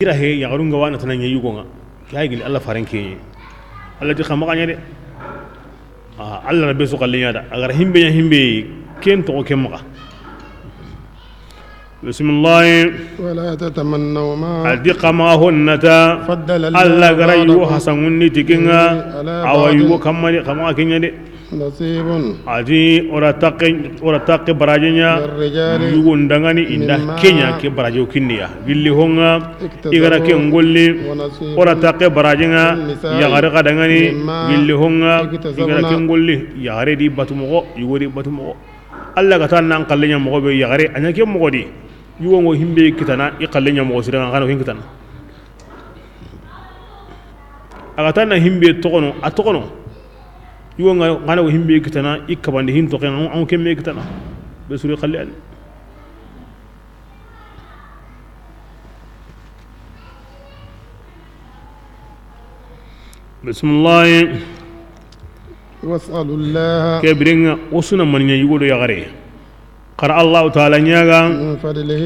ira he ya garunga wana tanan yayi gonga kai gil Allah faran ke Allah ti khama kanya de Allah rabbi su kallinya da agar himbe ya himbe ken to ke maka bismillah wala tatamannaw ma adiqa ma hunnata Allah garayu hasanunni tikinga awayu kamari khama kenya de nasibun aji ora taqi barajenya yugundangani inda kenya ke barajo kinniya gilli honga igara ke ngolli ora taqi barajenga yagare kadangani gilli honga igara ke ngolli yagare di batumo yugori batumo alla ga tan nan kallenya mo be yagare anya ke mo di yugo ngo himbe kitana i kallenya mo sira ngana hin kitana aga tan na himbe tokono atokono yugo ngana himbe kitana ikabande hin to kan on kemme kitana be suri khalli al bismillah was'alullah kebringa usuna maninya yugo do yagare qara Allah ta'ala nyaga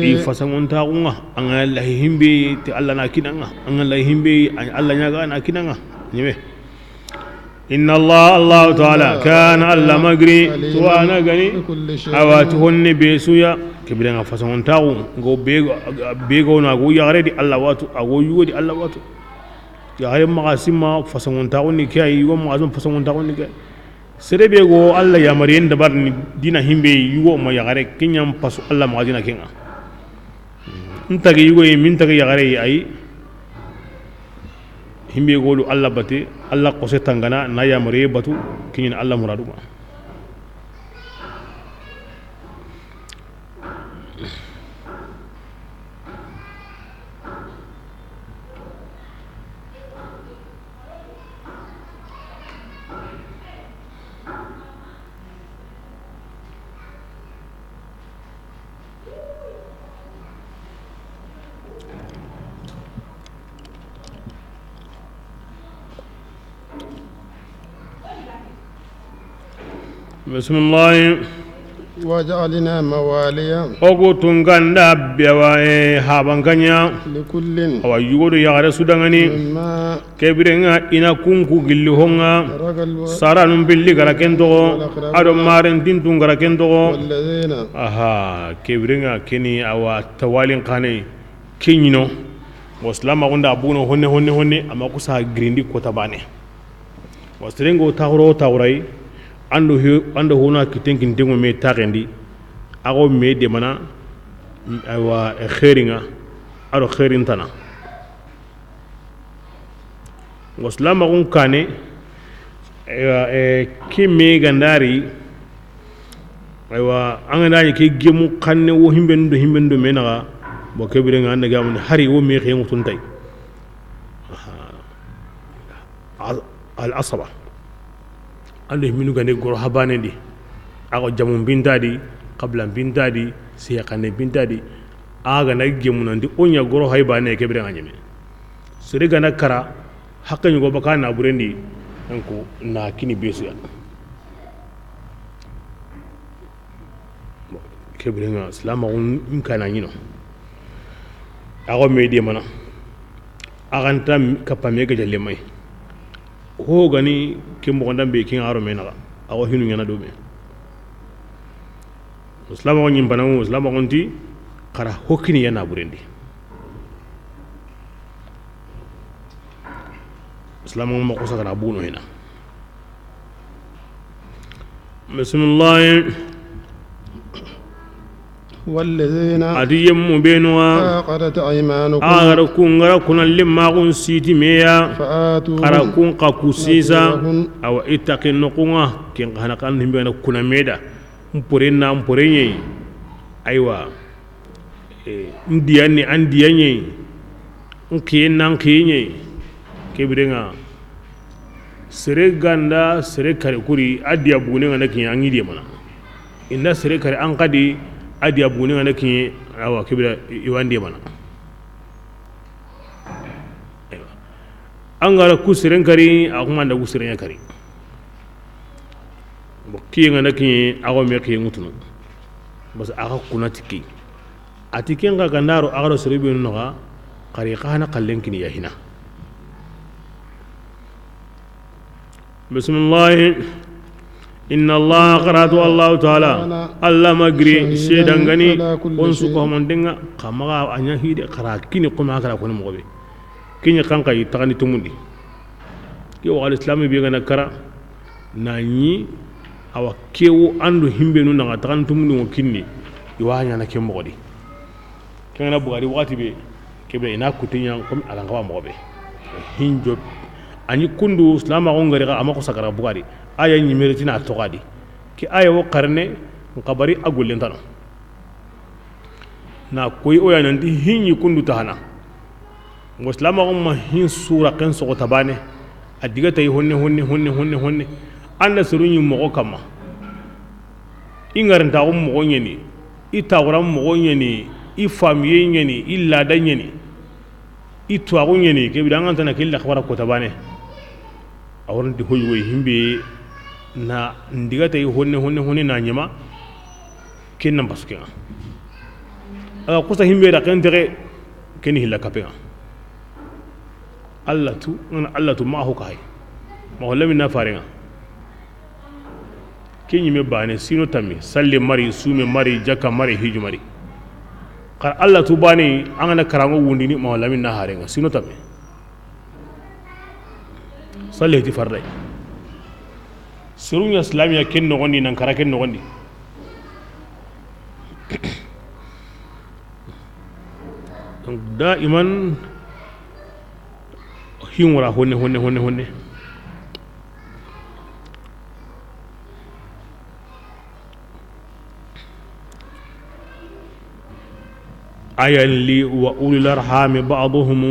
i fasangon ta unga an Allah himbe ti Allah na kinanga an Allah himbe Allah nyaga na kinanga nyime inna Allah ta'ala kana Allah magri wa ana gani awatu honni besuya kibrenga fasangon ta go bego na go yagare di Allah watu ago yugo di Allah watu yagare magasima fasangon ta ni kai yugo magasima fasangon ta ni kai serebe go Allah ya mariyen da bar ni dina himbe yugo ma yagare kinyam pasu Allah ma dina kinga ntage yugo min tage yagare ai himbe go do Allah bate Allah ko se tangana na ya mariye batu kinyin Allah muradu ma بسم الله وجعلنا مواليا ogo tunganda biawa habanganya likullin awa yugo yagare sudangani ma kebirenga ina kunku gilli honga sara num billi gara kendo ado maren tintun gara kendo walladheena aha kebirenga keni awa tawalin kane kinyino waslama gonda abuno honne amma kusa grindi ko tabane wasrengo tawrai ando hona kitenkin dengo me tarendi ago me de mana aywa khairinga aro khairin tana waslama gon kane kimme gandari aywa angana ke gemu kanne wo himbendo menaga bo kebire nga anda gamun hari wo me khemu tuntay al asaba ande minu gane goro habane di ako jamun bintadi qablan bintadi siyaqane bintadi aga na gemunandi onya goro haybane kebre nganyeme sere gana kara hakkanyu go baka na burendi anko na kini besu ya kebre nga salama on kana nyino ako medi mana aganta kapame ga jalle mai ho gani kimbo gondam be kin aro mena awo hinu nyana do be muslima woni banamu muslima gonti kara hokini yana burendi muslima mo ko sagara buno hina bismillah والذين adiyem benwa عقدت أيمانكم agara kun gara kunan limma kun siti meya فآتوهم kara kun ka kusisa awa itaqin nuqunga kin kana kan himbe na kuna meda mporenye aywa ndiyanni andiyanye nkiyenye kebirenga sere ganda sere kare kuri adiya bune ngana kin yangi de mana inda sere kare an kadi adiya bune ngana kin awa kebira iwande mana an gara kusirin kari a kuma da kusirin ya kari ba kiyin ga nakin ago me kiyin mutunu bas aka kuna tiki a tikin ga gandaro agaro siribi no ga qariqa hana qallen kini ya hina bismillah inna allah qaratu allah ta'ala allah magri shedangani on su ko mon denga kamaga anya hide qara kini kuma kara ko mo be kini kanka yitani tumundi ki wa al-islam bi gana kara nani awa kewo andu himbe nu nga tan tumundi mo kinni iwanya na kemmo di kana bugari wati be kebe ina kutinya kom ala ngawa mo be hinjo ani kundu islama ko ngari ga amako sakara bugari aya nyimere tina togadi ki aya wo karne ngabari agullen tan na koy o yana ndi hinyi kundu tahana muslima ko ma hin sura kan so tabane adiga tay honne anda surunyi mo kama ingaranta ko mo nyeni itawra mo nyeni ifamiye nyeni illa danyeni itwa ko nyeni ke bidanga tan killa khbara ko tabane awon di hoyi himbe na ndiga tay honne na nyama kenna basuke aga kusa himbe da kan tere ken hilla kapega Allah tu ma ho kai ma wala min na farenga kenyi me bane sino tammi salle mari sume mari jaka mari hiju mari kar Allah tu bane angana karango wundini ma wala min na harenga sino tammi salle ti farday surunya islamiya ken no gondi nan kara ken no gondi daiman hinwara honne ayan li wa ulil arham ba'dhum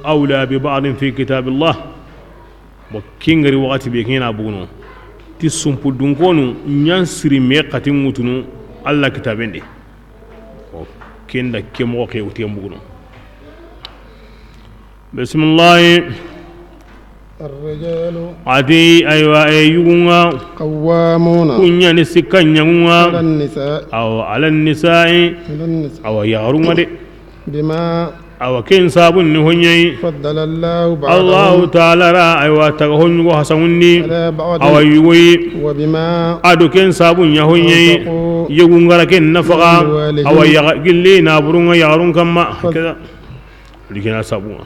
awla bi ba'd fi kitab Allah mo kingari wakati be kina buguno ti sumpu dunkonu nyansiri me katin mutunu Allah kitabende o kenda kemo ke uti buguno bismillah الرجال adi aywa ayunga قوامون kunya ni sikanyunga على النساء ala nisai aw yarunga de بما aw ken sabun ni honyai فضل الله Allah بعضهم ta'ala ra aywa ta honyu hasanunni على بعض aw yuwi وبما ado ken sabun ya honyai yugungara ken nafaqa aw ya gilli na burunga yarun kamma kaza likina sabunga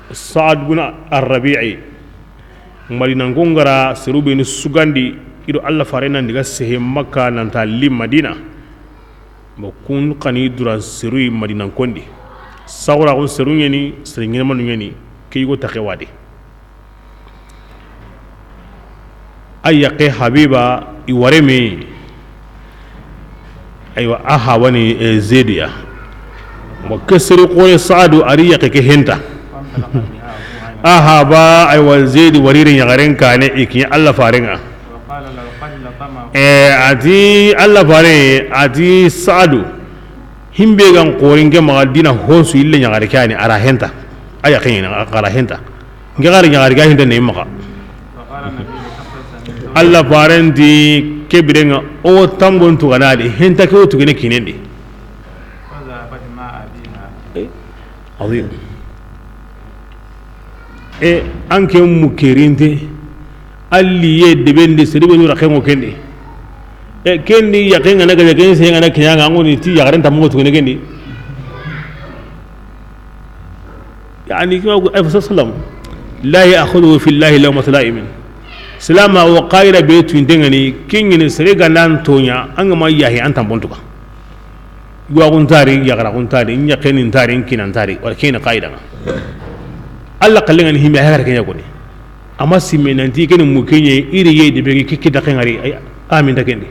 Sa'ad bin Ar-Rabi'i malinan gongara sirubi ni sugandi ido Allah farena ndiga sehe Makka nan ta lim Madina mo kun qani duran sirui Madinan kondi sawra ko sirunya ni siringina manu ni kigo takhewadi ayyaqi habiba iwareme aywa aha wani zediya mo kesiru ko Sa'adu ariya ke henta aha ba ay wal zaidi waririn ya garen ka ne ikin Allah faringa ati Allah fare ati Sa'adu himbe gan korin ge magadina hosu ille ya gare kani ara henta aya kin ara henta nge gare ya gare ga hinda ne maka Allah farendi kebirenga o tambon tu ganade henta ke o tu gene kinendi azim anke mukerinte alli ye debende seribe nura khengo kendi kendi yakenga naga yakenga senga na kinyanga ngoni ti yagarenta mo tugene kendi yani kima ko ayfa sallam la ya'khudhu fi llahi law matlaimin salama wa qaira betu indengani kingini serega nan tonya anga ma yahi antam bontuka gwa kuntari yagara kuntari nyakeni ntari kinan tari wala kina qaida Allah kallenga ni himbe hakara kenya koni amma simenanti ken mu kenye iri ye de be kiki da kengari ay amin da kendi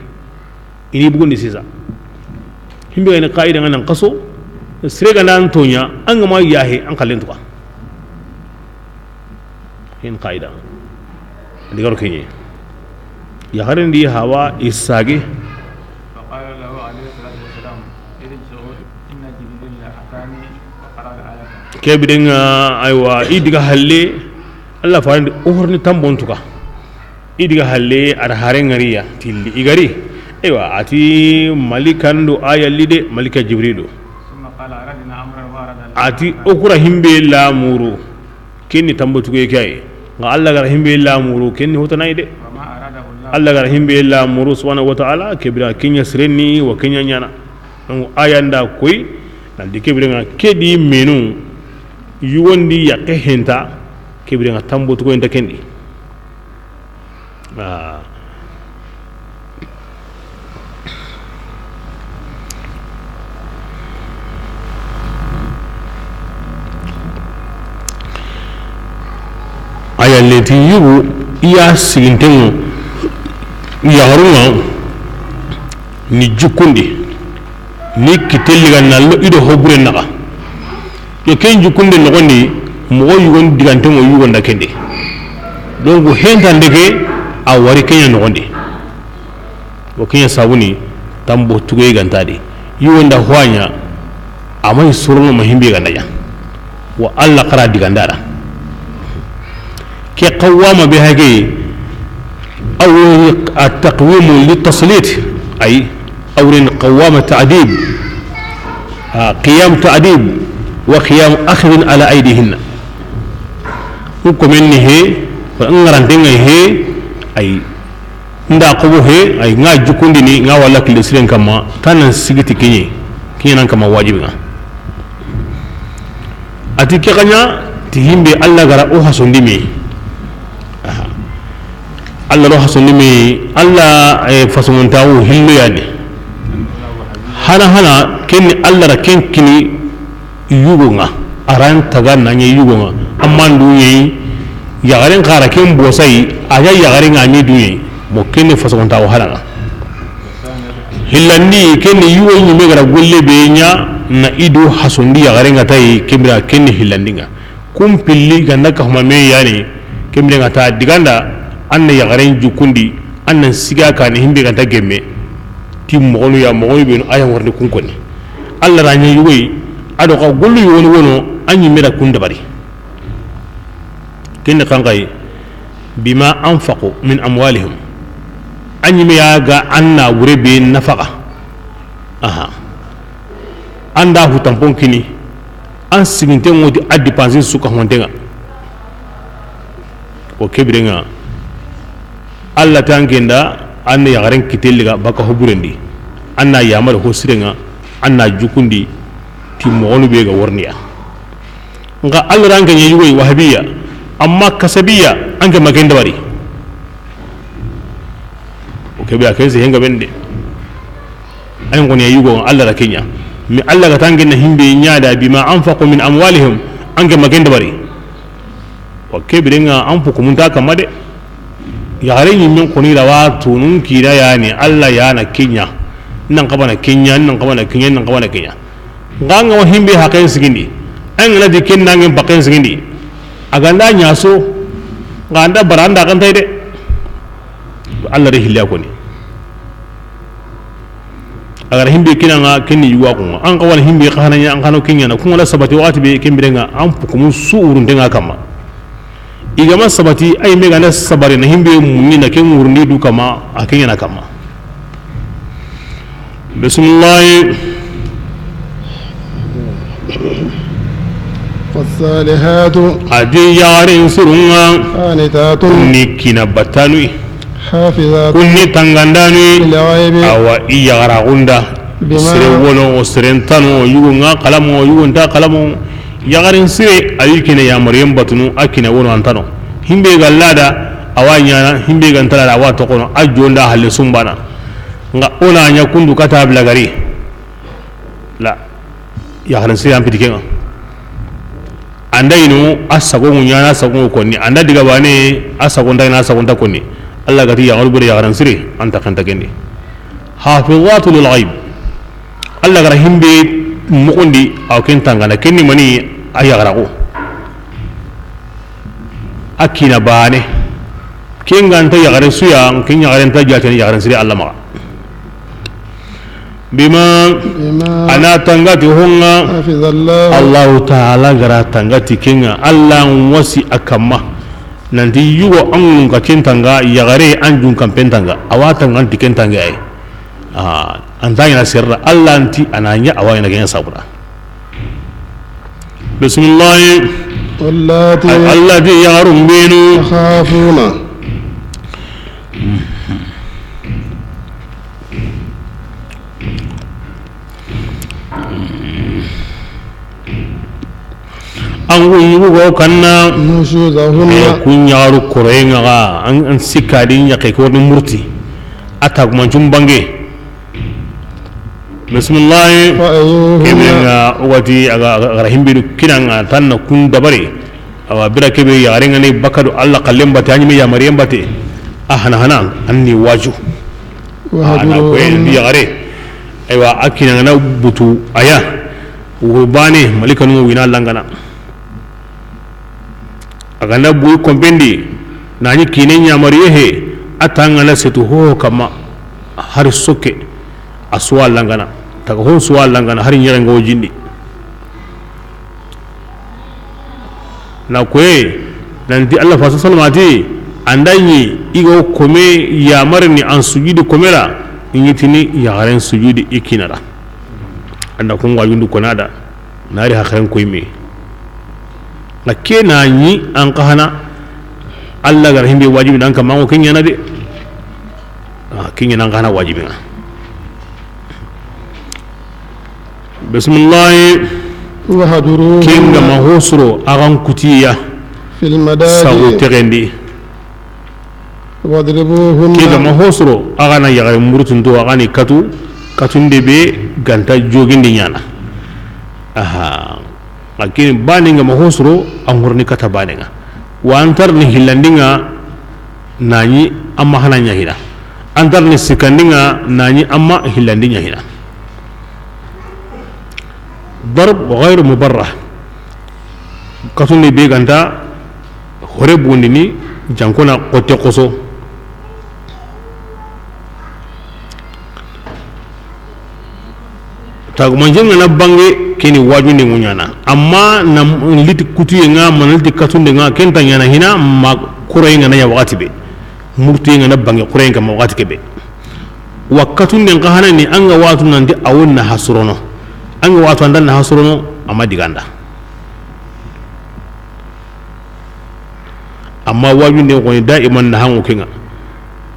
ini bugundi sisa himbe ne qaida ngana qaso srega nan tonya anga ma yahi an kallen tuka hin qaida digaro kenye ya harindi hawa isage kebidenga aywa idiga halle Allah farandi ohorni tambontuka idiga halle ar harengariya tilli igari aywa ati malikandu ayallide malika jibrilu ati okura himbe la muru kenni tambutu ke kay nga Allah gar himbe la muru kenni hotana ide Allah gar himbe la muru subhanahu wa ta'ala kebira kenya srenni wa kenya nyana donc ayanda koy nan di kebira nga kedi menu yuwondi yakke henta kebira nga tambutu ko enta kendi aya leti yugu iya sigintengu yagarunga ni jukundi ni kitelliga nallo ido hobure naga yo ken jukundi nogondi mogo yugon digantengo yugonda kende donc hentandeke a wari kenya nogondi o kenya sabuni tambo tugoy gantadi yugonda hoanya amay surno mahimbe gandaya wa alla qara digandara كي قوام بهاجي أو التقويم للتسليط أي أو قوام تعذيب قيام تعذيب وقيام أخذ على أيديهن وكمن هي فأنغران دينغ هي أي nda qobo he ay nga jukundi ni nga wala kile siren kama tanan sigiti kinye nan kama wajibi nga ati kanya tihimbe alla gara o hasundi mi Allah roha sunnimi Allah fasungun tawu hillu yani hana kenni Allah ra kenkini yugonga aran taga nanya yugonga amma nduye yagaren kara ken bosai aja yagaren anyi duye mo kenni fasungun tawu hana hillandi kenni yugo nyime gara golle be nya na idu hasundi yagaren gatai kembira kenni hillandinga kumpilli ganda ka huma me yani kembira ngata diganda anna yagaren jukundi annan siga ka ni himbe ganta gemme ti mogonu ya mogonu be aya warde kunkoni alla ranya yuwi ado ka gollu woni wono anyi mera kunda bari kenne kangai bima anfaqu min amwalihim anyi me yaga anna wurebe nafaqa anda hu tampon kini an siginte ngodi addi pansin suka hontenga o kebirenga Allah tangenda anna yagaren kitelliga baka hoburendi anna yamal ho sirenga anna jukundi ti mogonu be ga worniya nga Allah ranga nyi yugo wahabiya amma kasabiya anga magenda bari o kebe akeze henga bende ay ngoni yugo Allah ra kenya mi Allah ga tangena himbe nyaada bima anfaqu min amwalihim anga magenda bari o kebe renga anfuku munta kamade yare yin min kuni da wato nun kira ya ne Allah ya na Kenya nan kaba na Kenya nan kaba na Kenya nan kaba na Kenya ganga wa himbe hakan sigindi an la de ken nan bakan sigindi aganda nya so ganda baranda kan tai de Allah re hilya ko ni agar himbe kina nga kenni yuwa ko an kawal himbe khana nya an kano Kenya na kuma la sabati wakati be kembere nga an fukumu suurun de nga kama igama sabati ay mega na sabari na himbe munni na ken wurni du kama aken yana kama bismillah fasalihatu adi yarin surunga qanitatun nikina batanui hafizatun kunni tangandani lilghaibi awa iyara gunda sire wolo o sirentano yugunga kalamo yugunta kalamo yagarin sire ayikine ya maryam batunu akina wono antano himbe gallada awanya himbe gantala da wato kono ajonda halle sumbana nga ona nya kundu kata blagari la yagarin sire am pidikenga anda inu asago nyana sago konni anda diga bane asago ndayna asago ndakonni Allah gati ya galbure yagarin sire anta kanta kendi hafizatu lil ghaib Allah gara himbe mukundi aw ken tangana kenni mani ayagarago akina bane kengan ta yagare suya ken yagare ta jatani yagare sire Allah ma bima ana tangati honga hafizallahu Allah ta'ala gara tangati kenga Allah wasi akamma nanti yugo an ka ken tanga yagare an jun kan pentanga awatan an tiken tanga ai anta yana sirra Allah anti ananya awayna gen sabura bismillahi واللاتي allati yagarum benu تخافون an yugo kanna نشوزهن kun yaru korenga ga an sikadi nya kai ko ni murti atag manjum bange bismillah فأيوهن kemenga wati aga himbidu kinanga tanna kun dabare awa bira kebe yarenga ne bakadu alla kallem bate anyi ya maryam bate ahana hana anni waju ana ko en وهجروهن yare aywa akina na butu aya wo bane malikanu wina langana aga na buy kombendi nani kinen nyamariye he atanga la setu ho kama har soke aswa langana taga ho suwa langana har nyere ngo jindi na kwe nan di Allah fa sallamati andanyi igo kome ya marni an sujudi komera inyitini ya garen sujudi ikinara anda kun wajundu konada nari hakran koyme na kena yi an kahana Allah gar himbe wajibi dan kama ko kenya na de kenya nan kahana wajibi na bismillah وهجروهن kinga mahusro agan kutiya في sago المداجع tegendi واضربوهن kinga mahusro agana yagar murutun to agani katunde be ganta jogindi nyana aha lakini baninga mahusro angurni kata baninga wa antar ni hilandinga nani amma hananya hina antar ni sikandinga nani amma hilandinya hina ضرب غير مبرح katunde be ganta hore bundini jankona kote koso tagumanjenga na bange keni wajunde ngunyana amma na liti kutuye nga manaliti katunde nga kenta nyana hina ma kurenga na ya wakati be murtuye nga na bange kurenga ma wakati kebe wa katunde nga hana ni anga watu nandi awon na hasurono anga watu andan na hasurono amma diganda amma wajunde ko ni daiman na hango kinga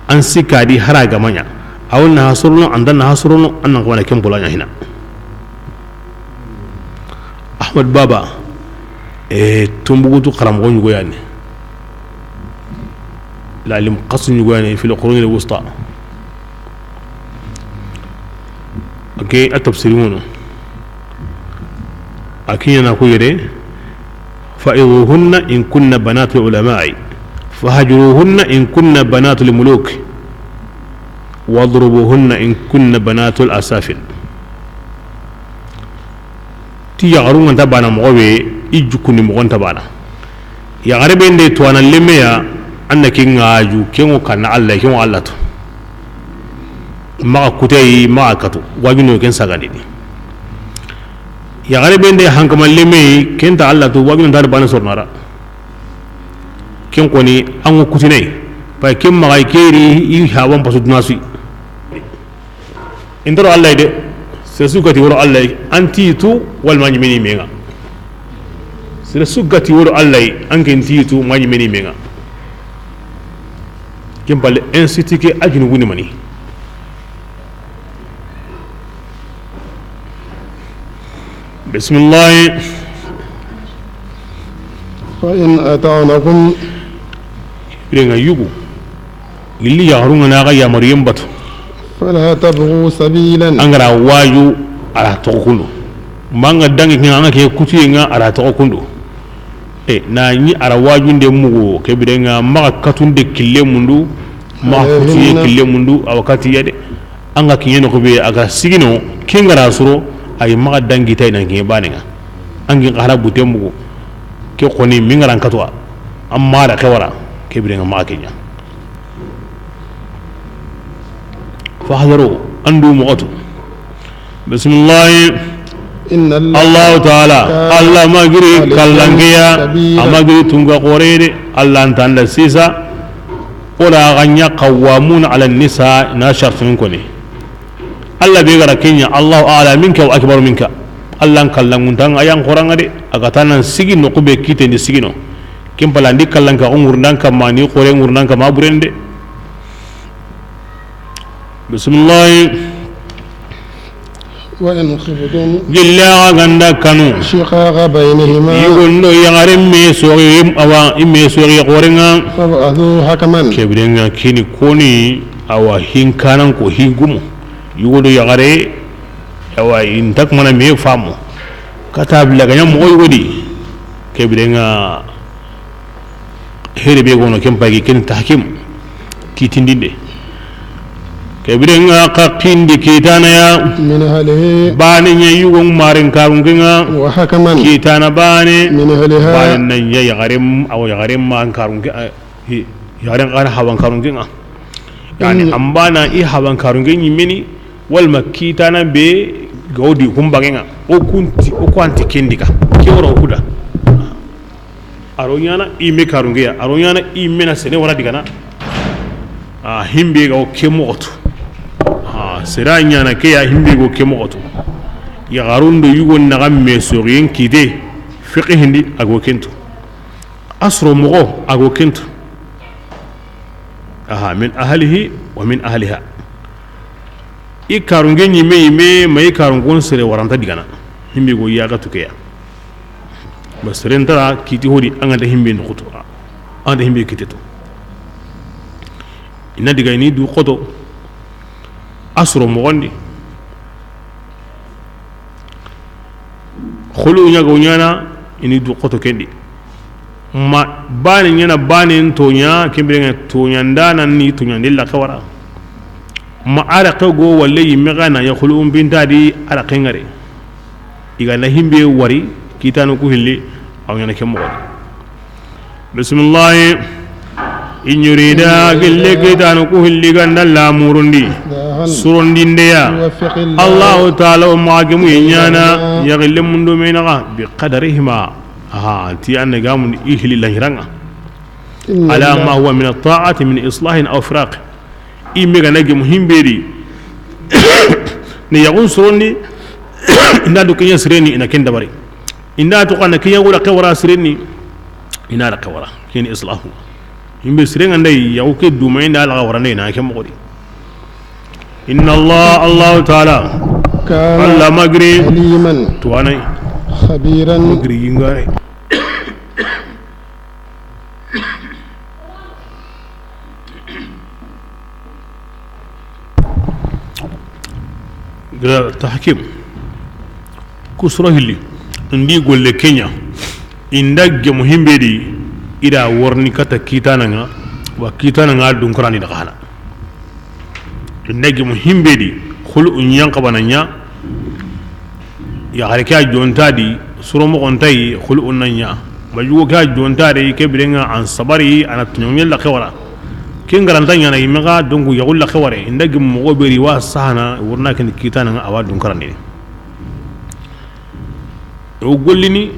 an sikadi haraga manya awon na hasurono andan na hasurono annan ko na kembulanya hina Ahmad Baba tumbugutu qaram gon yugo yani la lim qasun yugo yani fi al-qurun al-wusta okay at-tafsiruna akina ko yede fa'iduhunna in kunna banatu ulama'i fahjuruhunna in kunna banatu al-muluk wadrubuhunna in kunna banatu al-asafil ti yagaru nganta bana mogobe ijukuni mogonta bana yagare bende to ana lemeya anna ngaju kengo kana Allah kengo Allah to maka kutei maka katu wajino ken sagani ni yagare bende hankama leme kenta Allah to wajino tar bana sornara ken koni ango kutinai pa ken maka keri i hawan pasu nasu indoro Allah de sesugati woro Allah antitu wal majmini menga sesugati woro Allah anke antitu majmini menga kembal institut ajunu guni mani bismillah فإن أطعنكم renga yugu lilli ya harunga na ga ya maryam batu فلا تبغوا سبيلا angara waju ala tokundu manga dangi kinga ke kutuye nga ala tokundu na ni ara waju nde mugo ke bidenga maka katunde kille mundu ma kutuye kille mundu awakati yade anga kinyeno ko be aga sigino kingara suro ay maka dangi tay nan ke banenga angi qara butem mugo ke koni mingara katwa amma da kawara ke bidenga maka kinya فاحذروا أندو مغتو بسم الله إن الله تعالى الله ما جري كالانجيا أما جري تونغا قرير الله أنتان لسيسا ولا غنيا قوامون على النساء ناشر منكني الله بيغرا كينيا الله أعلى منك وأكبر منك allan kallangun tan ayan qoranga de agatanan sigi no kube kite ni sigi no kempalandi kallan ka ngurdan ka mani qore ngurdan ka maburende bismillah وإن خفتم جلا غندا كانوا شقاق بينهما يقولوا يا غريم سوري أو إمي سوري قرنا فابعثوا حكما كبرنا كيني كوني أو هين كانن كو هين قوم يقولوا يا غري أو إن تك منا مي فامو كتاب لغنيا موي ودي كبرنا هري بيغونو كم باقي كين تحكيم كيتندي kebirenga ka kindi kitana ya min ahlihi bani nya yugon marin karunginga wa hakaman kitana bani min ahliha bani nan ya yagarim aw yagarim man karungi yagarim kana hawan karunginga yani ambana i hawan karungin yimini wal makitana be godi kumbangenga o kwanti kindika kiwro kuda aronyana i me karungiya aronyana i mena sene wala digana himbe ga o kemoto sera nyana ke ya himbe go ke moto ya garundo yugo naga mesorien kide fiqh hindi ago kento asro mogo ago kento min ahlihi wa min ahliha ikarunge nyime mai karungon sere waranta digana himbe go yaga tukeya basrenta kiti hodi anga himbe nduto anda himbe kiteto ina diga ni du qoto asro mogondi khulu nyago nyana ini du qoto kendi ma bani nyana bani tonya kembere tonya ndana ni tonya ndilla kawara ma ara kago walle yimgana ya khulu binta di ara kengare iga na himbe wari kitanu ku hilli aw nyana kemmo bismillah in yurida gille kitanu ku hilli ganda la murundi surundi ndeya Allah ta'ala maagimu nyana ya gille mundu menaga bi qadarihima ti an gamun ihli lahiranga ala ma huwa min at-ta'ati min islahin aw firaq imega nagi muhimberi ni yagun surundi inda du kenya sireni ina kenda bari inda to kana kenya gura kawara sireni ina da kawara kini islahu himbe sirenga ndai ya uke duma inda ala kawara ndai na kemo godi inna Allah ta'ala Allah magri aliman tuwanai khabiran magri yingare tahkim kusura hilli ndi golle kenya indagge muhimbe di ida worni kata kitana nga wa kitana nga dun qur'ani da kana indagge muhimbe di khulu unyan qabananya ya harika jonta di suro mo ontai khulu unanya majugo ka jonta de ke birenga an sabari ana tunyel la khawara kin garantanya na yimaga dongu ya ulla khaware indagge mo beri wa sana wurna kin kitana nga awa dun qur'ani o gollini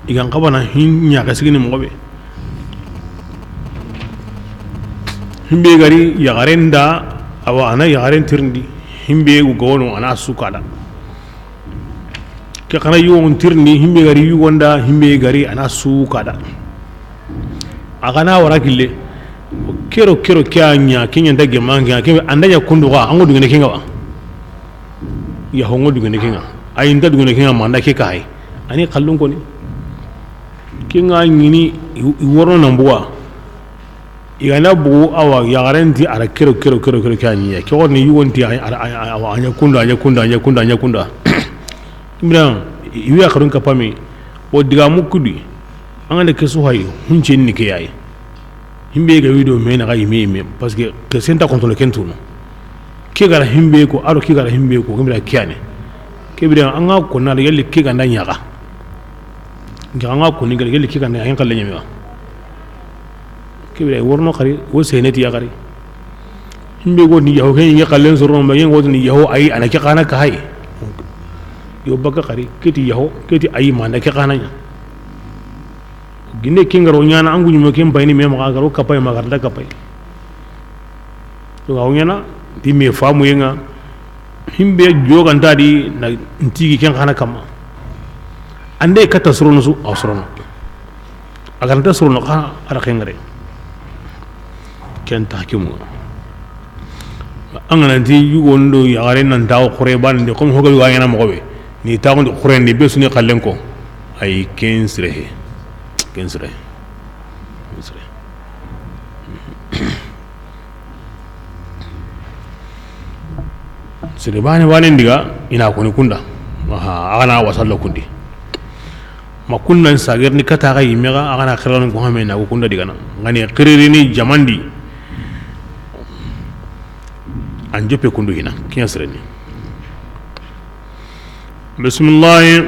igan qabana hinya ka sigini mo be himbe gari ya garenda awa ana ya garen tirndi himbe go gono ana sukada ke kana yuwon tirni himbe gari yugonda himbe gari ana sukada agana warakille kero kyanya kinya ndage manga ke andanya kunduga ango dungene kinga ba ya hongo dungene kinga ay nda dungene kinga manda ke kai ani kallun ko ni kinga ngini iworno nambuwa igana bu awa ya garanti ara kero kyanya ke woni yuwonti anya kunda imran iwiya karun kapami o diga mukudi anga de kesu hay hunche ni ke yayi himbe ga wido me na ga yime parce que ke senta kontrole kentuno ke gara himbe ko aro ke gara himbe ko gimra kiyane ke bi anga ko na yalli ke ga ndanya ga anga ko ni ga yalli ke ga ndanya yan kallenya mewa ke bi worno khari wo seneti ya khari himbe go ni yaho ke ngi kallen soro ma yen wodi ni yaho ay ana ke kana ka hay yo baga khari keti yaho keti ay manda ke kana nya ginde kingaro nyana anguñu mo kem bayni mem ga garo kapay ma garda kapay to gaw nyana di me famu yenga himbe joga ndadi na ntigi ken kana kama ande kata surono su aw surono agar ta surono ka ara khengare ken tahkimu angana ti yugondo yagare nan taw khore ban de comme hogal wa yana mo be ni taw ndo khore ni be suni khallen ko ay kensre sire bani ndiga ina ko ni kunda aha agana wasalla kundi ma kunnan sagar ni kata ga yimega agana khiralon ko hame na ko kunda diga na ngani khiriri ni jamandi an jope kundu hina kiya sireni bismillah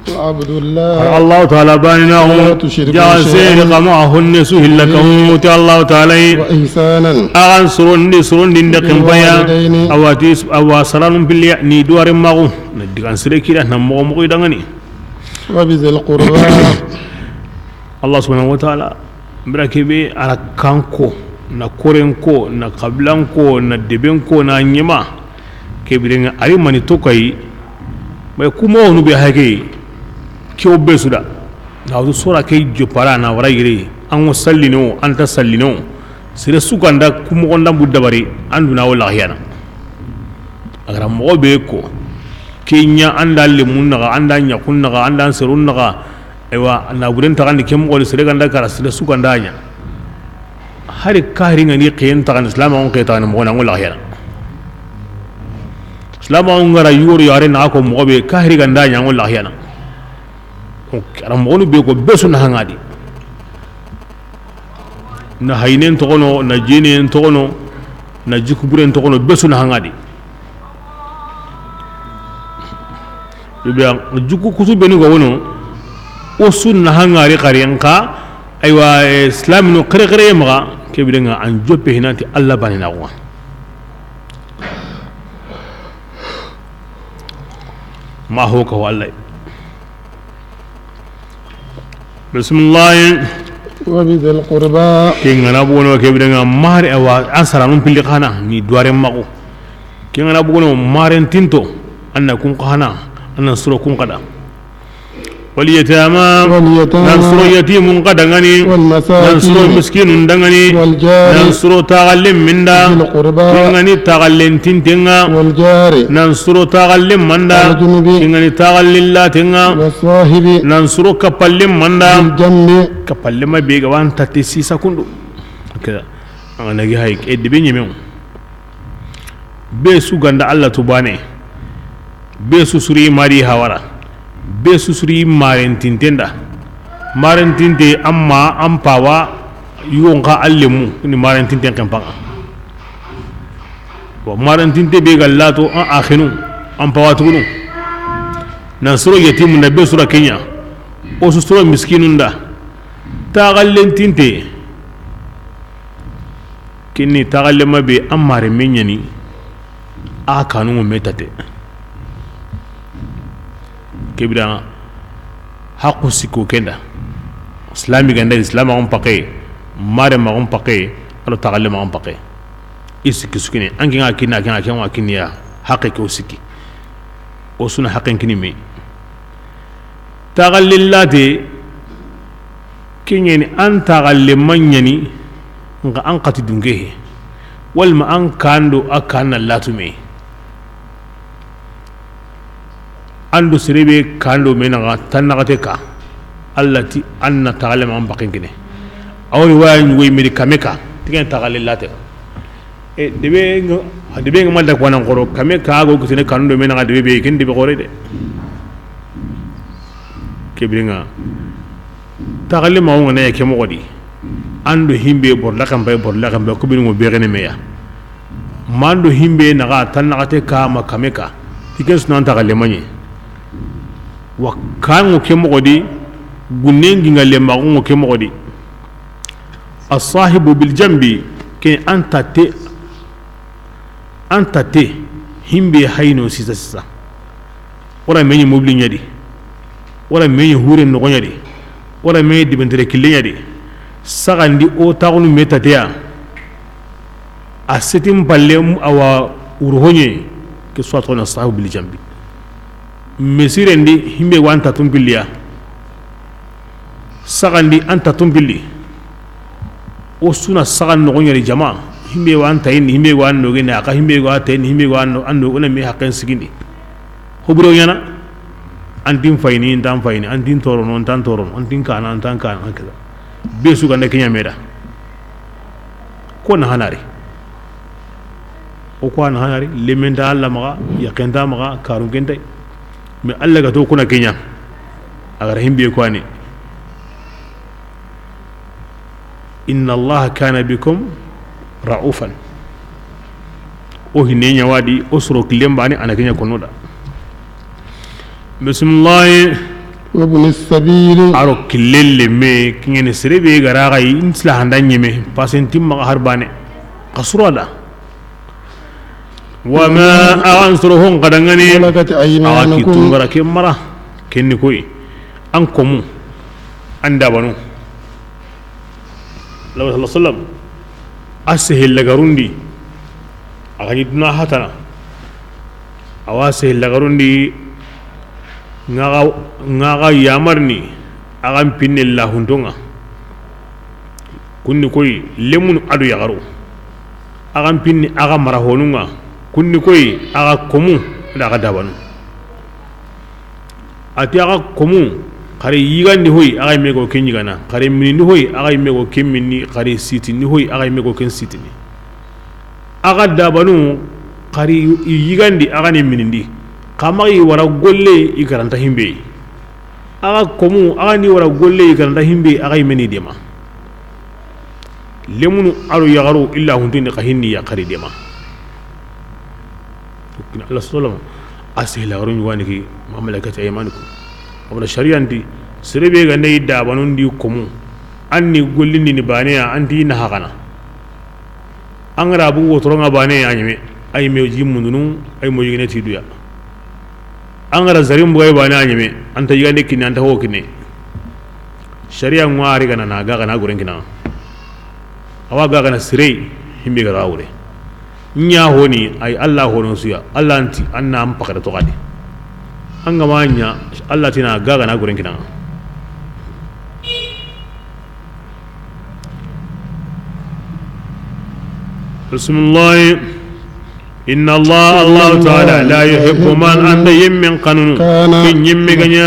وعبد الله الله تعالى بانه جاسر معه النسوه لكم وتي الله تعالى وإحسانا أغان سرون دين دقم بيا أواتيس أواسران باليا ندوار مغو ندقان سريكي نمو مغو دغني وبذي القربى الله سبحانه وتعالى براكبي على كانكو na korenko na kablanko na debenko na nyima kebirenga ari mani tokai mai kuma wonu be hage kiyo be suda na wasu sura kai jopara na wara yire an wasallino an ta sallino sire sukanda kuma gonda budda bari anduna wala hiyana agara mo be ko kenya anda le munna anda nya kunna anda sirunna ewa na buren ta kan kem gol sire ganda kara sire sukanda nya hari kahri ngani qiyen ta kan islam on qita na mo na wala hiyana islam on ngara yoro yare na ko mo be kahri ganda nya wala hiyana kara mo be ko besu na hangadi na haynen to kono na jinen to kono na jikuburen to kono besu na hangadi biya juku kusu benu go wono o sunna hangari qariyanka aywa islam no qare maga kebirenga an joppe hinati allah banina wa ma ho ka wallahi bismillah وبذي القربى كينغنا بونو كيبدنا مار اوا انصر نون بلي خانا ني دوار ماكو كينغنا بونو مارن تينتو ان كون خانا ان سرو كون قدا واليتامى ننصر يتيم قد غني ننصر مسكين دغني ننصر تغلم من دا غني تغلم تنتنا ننصر تغلم من دا غني تغلم لا تنغا ننصر كبل من دا كبل ما بيغا وان 36 سكوند كده انا جي هاي ادبي نيمو بيسو غندا الله تباني بيسو سوري ماري هاورا be susuri marentintenda marentinte amma ampawa yonka allemu ni marentinten kampanga bo marentinte be gallato an akhinu ampawa tugunu nan suro yetimu na be sura kenya o suro miskinunda tagallentinte kinni tagallema be amare menyani akanu metate kebira hakku siko kenda islami ganda islam on pake mare ma on pake alo tagalle ma on pake isiki sukini angi nga kinna kan kinniya hakke ko siki o suna hakken kini mi tagallillati kinyeni an tagalle manyani nga an qati dungehe wal ma an kando akana latume ando serebe kando menaga tanagate ka allati anna ta'allama am baqingine awri wayni way medi kameka tigen tagallate e debe nga malda ko nan goro kameka go ko sene kando menaga debe ken debe gore de kebringa tagallama on ne ke mo godi ando himbe bor la kam ko binu mo begene meya mando himbe naga tanagate ka ma kameka tigen sunan tagallama ni wa kan ke mogodi gunnengi ngale mago ke mogodi as-sahibu bil jambi ke antate himbe hayno sisa wala meñi mobli ñadi wala meñi hure no ñadi wala meñi dibentere kille ñadi sagandi o taxunu metatea a setim balle awa urhoñe ke soit on as-sahibu bil jambi mesirendi himbe wan tatum billiya sagandi anta tumbilli o suna sagan no ngari jama himbe wan tayni himbe wan no gene aka himbe wan tayni himbe wan no ando ona mi hakken sigindi hobro yana antin fayni ndan fayni antin toro non tan toro antin kana antan kana hakala be su ganda kenya meda ko na hanari o ko na hanari lemenda alla maga yakenda maga karun gende me alla ga to kuna kenya agar himbe ko ani inna allaha kana bikum ra'ufan o hinenya wadi osro kilembani ana kenya konoda bismillah wa ibn as-sabil aro kilelle me kingene serebe garaga insla handanye me pasentim ma harbane qasrada wa ma ansruhum qadangani malakat aymanukum tungara kemara kenni koy an komu anda banu law sallallahu alaihi wasallam asihil lagarundi akani duna hatana awasihil lagarundi ngaga yamarni agam pinne la hundonga kunni koy lemun adu yagaru agam pinne aga mara honunga kunni koy aga komu daga dabanu ati aga komu kare yigandi hoy aga mego kenyigana kare minni hoy aga mego kemminni kare sitini hoy aga mego ken sitini aga dabanu kare yigandi aga ni minindi kamari wara golle ikaranta himbe aga komu aga ni wara golle ikaranta himbe aga imeni dema lemunu aru yagaru illa hundini qahinni ya qari dema kina Allah sallallahu asila garun wani ki mamlakati aymanikum abra shari'anti sirebe ga nei da banundi komu anni gollindi ni bane anti na hakana an rabu wotoronga bane anyime ay me jimundunu ay mo yigene tiduya an gara zarin bugai ba na anyime an ta yigande kini an ta ho kini sharia ngwari kana na ga kana gurin kina awa ga kana sire himbe ga rawure nya honi ay Allah hono suya Allah anti anna am pakada to gadi an ga manya Allah tina ga kana gurin kina bismillah إن الله تعالى لا يحب من أنت يمن قانون كن يمن غنيا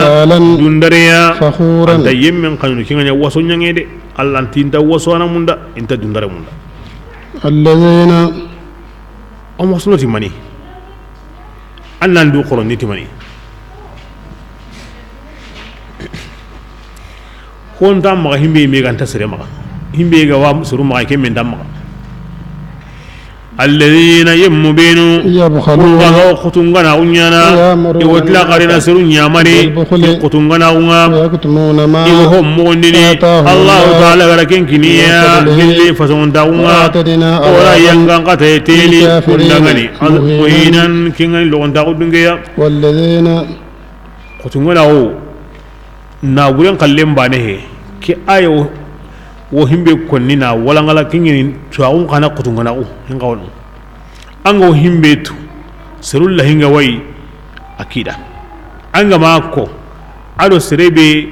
دندريا فخورا أنت يمن قانون كن غنيا وصو نيغي دي الله أنت انت وصو أنا مندا انت دندر مندا الذين أم وصلوا تماني أن ندو قرون تماني كون تام مغا همبي ميغان تسري مغا همبي غوا سرو مغا كمن دام مغا الذين يمبينوا يبخلون خطونغنا ونيانا يوتلا قرنا سرون يامري خطونغنا ونغا ويكتمون ما يوهم مغنني الله تعالى غركن كنيا اللي فسون داونغا ولا ينغان قتيتيلي فندغني وينن كينغن لون داو دنگيا والذين خطونغنا هو ناغورن قلم بانه كي ايو wo himbe konnina wala ngala kingini tuawun kana kutungana u hingawon ango himbe tu serulla hinga wai akida anga mako ado serebe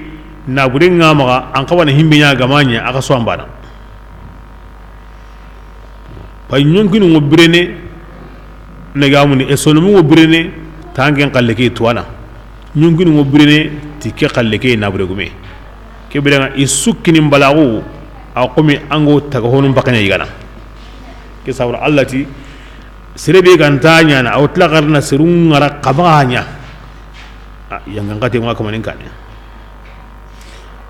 na buringa maga an kawana himbe nya gamanya aka so ambana pa nyonkinu ngo birene ne gamuni e solomu ngo birene tangen kalleke tuwana nyonkinu ngo birene tike kalleke na buregume ke biranga isukini mbalagu akomi ango taga honum bakanya yigana ke sawra allati sirebe gantanya na outla garna sirun ngara qabanya yang ngati ngwa kamanin kane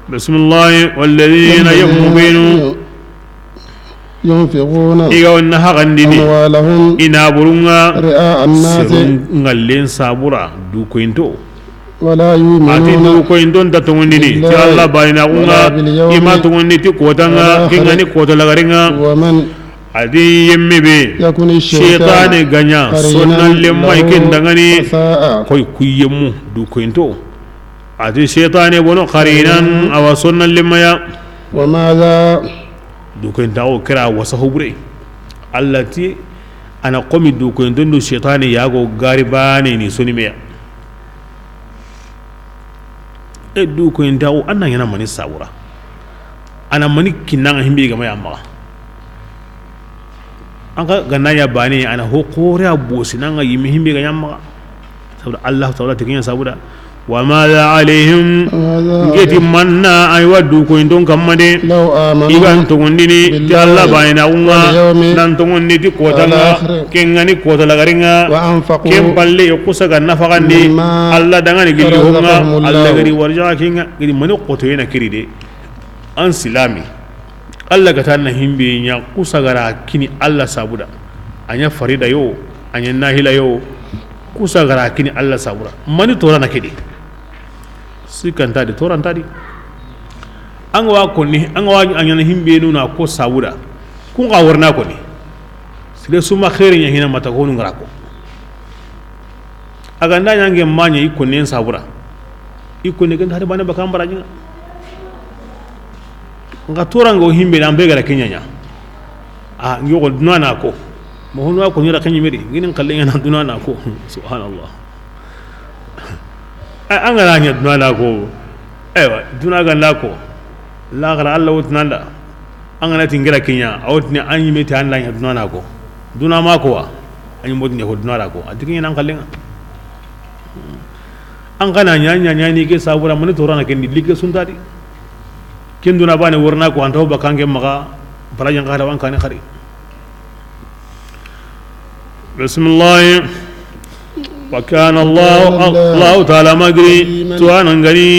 bismillah walladheena yuminu ينفقون igawna hagandini أموالهم ina burunga رئاء الناس ngallen sabura du kointo ولا ati يؤمنون du kointon tatungundini ti Allah bayina unga ima tungundi ti kotanga kingani kota lagaringa ومن adi yemmebe يكون الشيطان الشيطان غنيا سنن لما يكندغني فساء koy kuyemu du kointo adi shaytan bono qarinan aw sunnan limma ya وماذا du kointa o kira wasahubre allati ana qomi du kointo du shaytan yago garibane ni sunime du ko intawo annan yana mani sabura ana mani kinnan himbe ga mai amma an ka ganna ya bane ana ho kore abosi nan yi himbe ga yamma saboda Allah ta'ala tikin saboda wa ma la alaihim geti manna ay waddu ko indon kamade law amanu igan to ngondini ti Allah bayna unga nan to ngondi ti ko tanga kengani ko tala garinga wa anfaqu kem balle kusa ga nafaqandi Allah dangani gilli hunga Allah gari warja kinga gidi mani ko to yana kiride an silami Allah ga tanna himbe nya kusa gara kini Allah sabuda anya farida yo anya nahila yo kusa gara kini Allah sabura mani tora na kidi sikan tadi toran tadi an wa konni an wa anyana himbe nuna ko sabuda kun ga warna ko ni sile suma khairin ya hina mata ko ngara ko aga ndanya nge manya iko ne sabura iko ne kan hada bana bakam baraji nga toran go himbe na mbega kenya nya ngi ko dunana ko mo hono ko nyira kanyi meri nginin kalle yana dunana ko subhanallah an gara hanyar duna da ko aiwa duna ga lako lakar Allah wutna da an gana tingira kenya a wutne an yi mai ta hanyar duna da ko duna makowa an yi mutum ya ko duna da ko a cikin yana kallon an gana nyanya ne ke sabura mani tora na kendi like sun tadi kin duna ba ne wurna ko an taho bakan gen maka barajan kada wanka ne khari bismillah وكان الله تعالى مغري توانا غني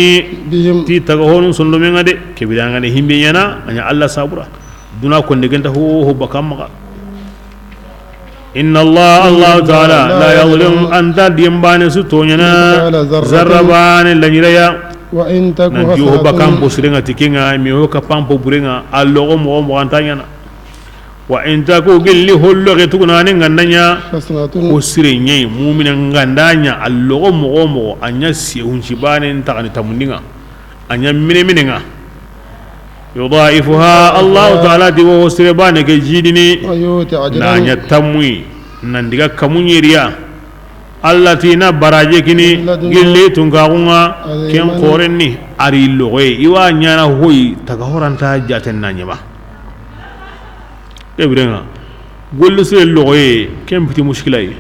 تي تغون سندو من غدي كبيدان غني هيمبي يانا اني الله صبرا دونا كون دغنت هو بكام ان الله تعالى لا يظلم انت ديمبان ستونينا زربان لنيريا وان تكو نجو بكام بوسرينغا تيكينغا ميو كبام بوبرينغا اللو مو انتانيا وإن تكو قل هلو غتونا نغندانيا وسريني مؤمن غندانيا اللغو مغومو أنيا سيهون شبان تغني تمنينا أنيا منينا يضاعفها الله تعالى دي وهو سربان كجيدني نانيا تموي نندقا كموني ريا التي نبراجكني قل تنكاغونا كم قورني أري اللغوي إيوا نيانا هوي تغهوران تاجاتن نانيما ebrenga golli se logoye kem piti mushkilay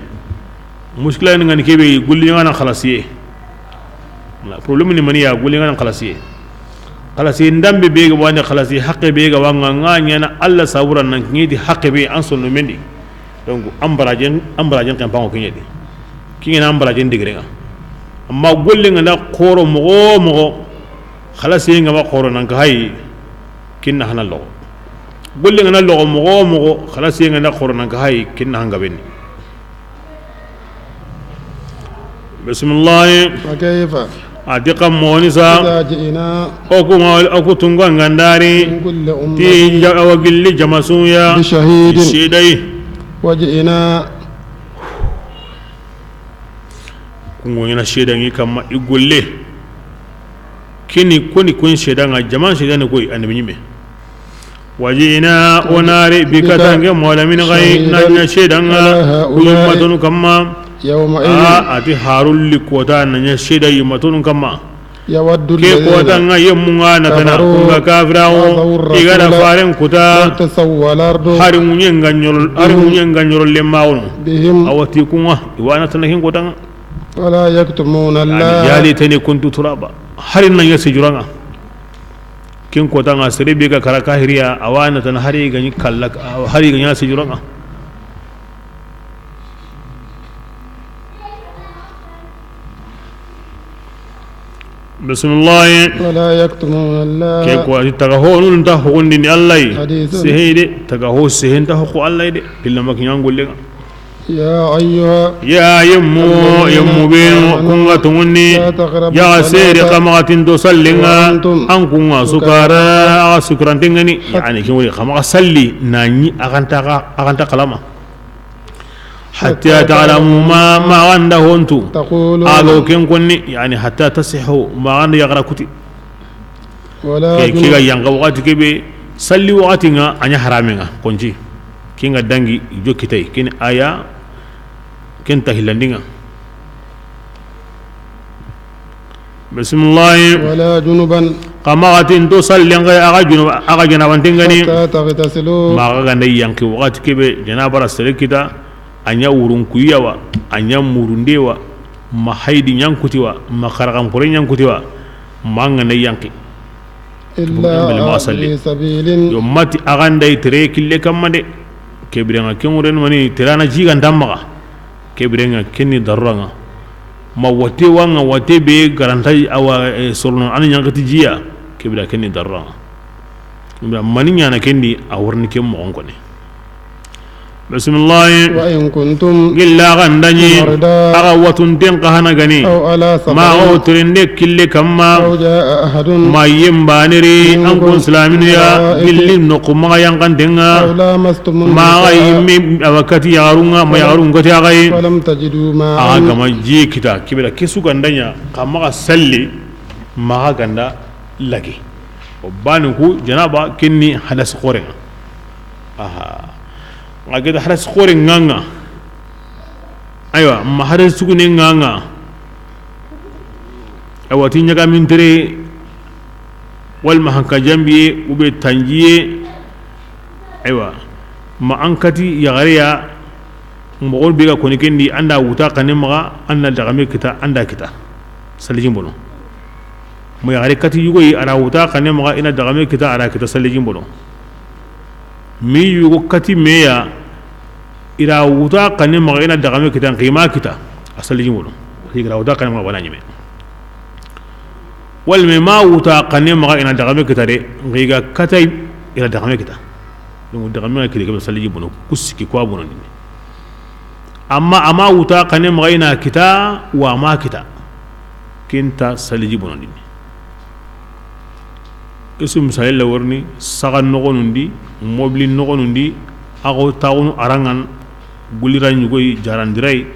ngani kebe golli ngana khalasiye la problème ni maniya golli ngana khalasiye ndambe be ga wani khalasiye haqqe be ga wanga nganya na Allah saburan nan ngidi haqqe be an sonno mendi donc ambarajen kan pango kinyedi kingena ambarajen digrenga amma golli ngana khoro mo khalasiye ngama khoro nan ka hay kinna hanal logo golle ngana logo mogo khalas ngana khorna ka hay kinna hanga ben bismillah kayfa adiqam monisa oku tunga ngandari ti jawa gilli jamasuya shidai wajina kungo ngana shedan kama igulle kini kun shedan jaman shedan ko annabi nyime وجئنا وناري بكتنج مولا من غي نجنا شيدنا ويمتون كما أتي هارول لكوتا نجنا شيدا يمتون كما كي كوتا يمونا نتنا كونغا كافراو إغادا فارم كوتا هارمونين غنيرول لماون أوتي كونغا إوانا تنهين كوتا ولا يكتمون الله يعني تني كنت ترابا هارنا يسجرنا kin ko tanga serebe ga karaka hiriya awana tan hari ganyi kallak hari ganya sijuranga bismillah wala yaktumuna Allah ke ko taga honun ta hondi ni Allah sehede taga ho sehen ta ho Allah de illa makin golle يا أيها يا يمو بين كونغا توني يا سير قمات تصلينا أن كونغا سكرا تنغني يعني كونغا قمات صلي ناني أغانتا قلما حتى تعلموا ما عنده أنتو قالوا كن كوني يعني حتى تصحوا ما عنده يغرى كتي كي ينغا وقت كي صلي وقتنا أني حرامنا كونجي كينغا دانغي جو كتاي كين آية كنت هلندينا bismillah ولا جنبا qamagatin to sallen ga aga janaban tingani حتى تغتسلوا maga ganda yanki wakati kebe janabara selekita anya urun kuyawa anya murundewa ma haidi nyankutiwa ma kharagam kore nyankutiwa manga na yanki إلا بل ما عابري صلي. سبيل yommati aganda itere kille kamade kebirenga kenguren mani tirana jiga ndammaga kebirenga kenni darranga ma wate wanga wate be garantai awa sorno an yankati jiya kebira kenni darranga kebira mani nyana kendi awarni kem mo ngone bismillah وإن كنتم gilla gandani مرضى aga watun den kahana gani أو على ma سفر o trende kille kamma أو جاء أحد ma yembaniri an kun islamin ya gillin no kuma yankan أو denga لامستم ma النساء yimme awakati yarunga ma yarun gati agai فلم تجدوا aga ماء gama je kita kibira kesu gandanya kama ga salli ma ganda lagi o bani ku janaba kinni hadas khorenga aha ngageda hadas khorenga nganga aywa ma hadas sugune nganga awati nyaga min tere wal mahanka jambiye ube tanjiye aywa ma ankati yagariya mogol bega koni kendi anda wuta kane maga anda dagame kita anda kita salijin bono mo yagari kati yugo yi ara wuta kane maga ina dagame kita ara kita salijin bono mi yugo kati meya ira wuta kane maga ina dagame kita qima kita asalijin bono higra wuta kane maga bana nyime wal me ma wuta kane maga ina dagame kita de ngiga katay ira dagame kita donc dagame kita ke salijin bono kusiki kwa bono ni amma wuta kane magaina kita wa ma kita kinta saliji bonondini isu misali la warni sagan nogonundi mobili nogonundi ago tawunu arangan gulira nyugoy jarandirai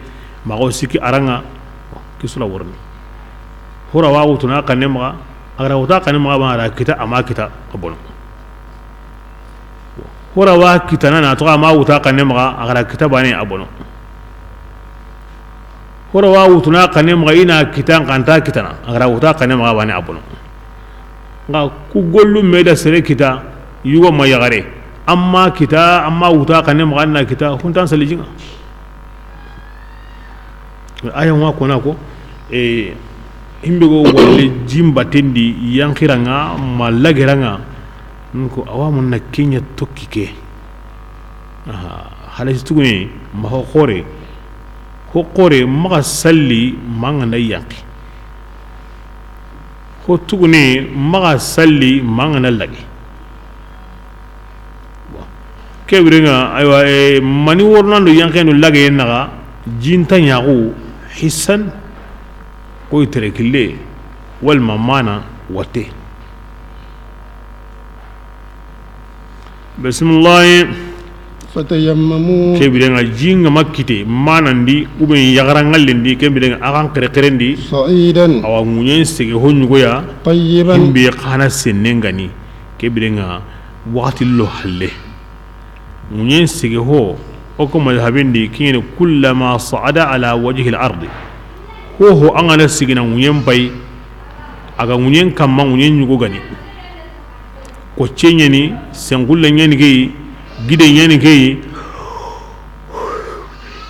mago siki aranga kisula warni hora wa wutuna kane maga agara wuta kane maga mara kita ama kita abono hora wa kita na to ama wuta kane maga agara kita bane abono hora wa wutuna kane maga ina kitan kanta kitana agara wuta kane maga bane abono nga ku gollu meda sere kita yugo ma yagare amma kita amma wuta kane maga na kita huntan salijinga ayan wa kona ko himbe go walle jimba tendi yankiranga malagiranga nko awamun na kenya tokkike halasi tugune ma ho khore maga salli manga na yanki ho tugune maga salli manga na lagi kebrenga aywa mani wornando yankeno lagi naga jinta nyagu hisan ko terekille wal mamana wate bismillah فتيمموا kebirenga jinga makkite manandi ube yagarangallendi kebirenga akan kerekerendi صعيدا awa munyen sege honyugoya طيبا himbe khana sennengani kebirenga wakati lo halle munyen sege ho oko madhabindi kine kullama sa'ada ala wajhi al-ardi ho angana sigina munyen bay aga munyen kamma munyen nyugo gani ko cenyeni sengulle nyeni gi gide nyeni kay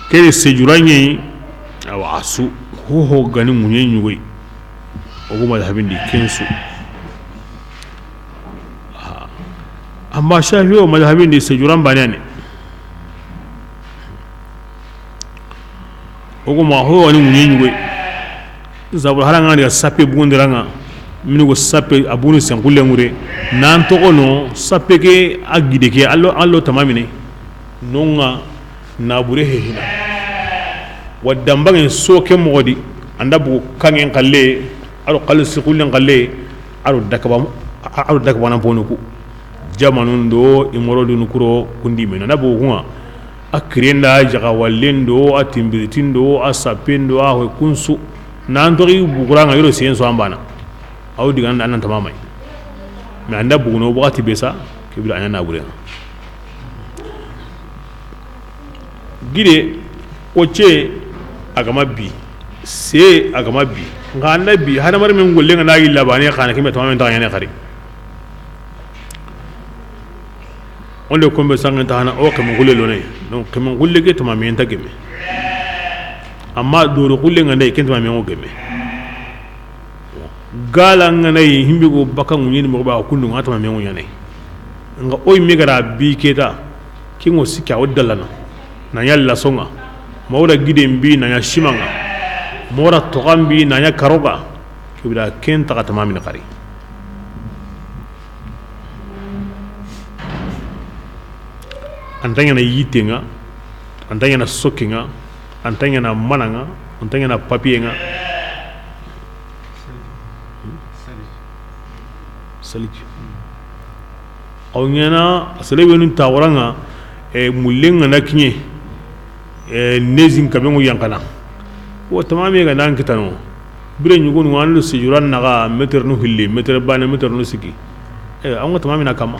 kene sejuranye awa asu ho gani munye nyugoi ogo madhabindi kensu amma shafi o madhabindi sejuran banane ogo ma ho wani munye nyugoi zabul haranga ni sappe bundiranga minugo sappe abunu sengulle ngure nan to ono sappe ke agide ke allo tamamine nonga nabure hehina wadambangen soke modi anda bu kangen kalle aro qalu sikullen kalle aro dakaba na bonuku jamanun do imorodu nukuro kundi mena nabu hunga akrenda jaga wallendo atimbiritindo asapendo a kunsu nan to buguranga yoro sienso ambana aw digan nan tamamai me anda buguno bugati besa kibira anana bure gide oce agama bi se agama bi nga annabi hada mar men golle nga nagi labane khana kime tamamen ta yana khari onde ko be sanga ta hana o kam golle lo ne donc kam golle ke tamamen ta geme amma doro golle nga ndey ken tamamen o geme gala nga nay himbe go bakan nyini mo ba kundu nga tamamen o yana nga oy megara bi keta kingo sikya wadalana na yalla songa mawra gidem bi na ya shimanga mora togambi na ya karoga kibira ken ta tamamin qari antanya na yitenga antanya na sokinga antanya na mananga antanya na papienga saliji awnyana asalebe nun tawranga mulenga na kinye nezin kabengo yankana wo tamame ga nan kitano bire nyugo no anlu sijuran naga meter no hilli meter bana meter no sigi anga tamame na kama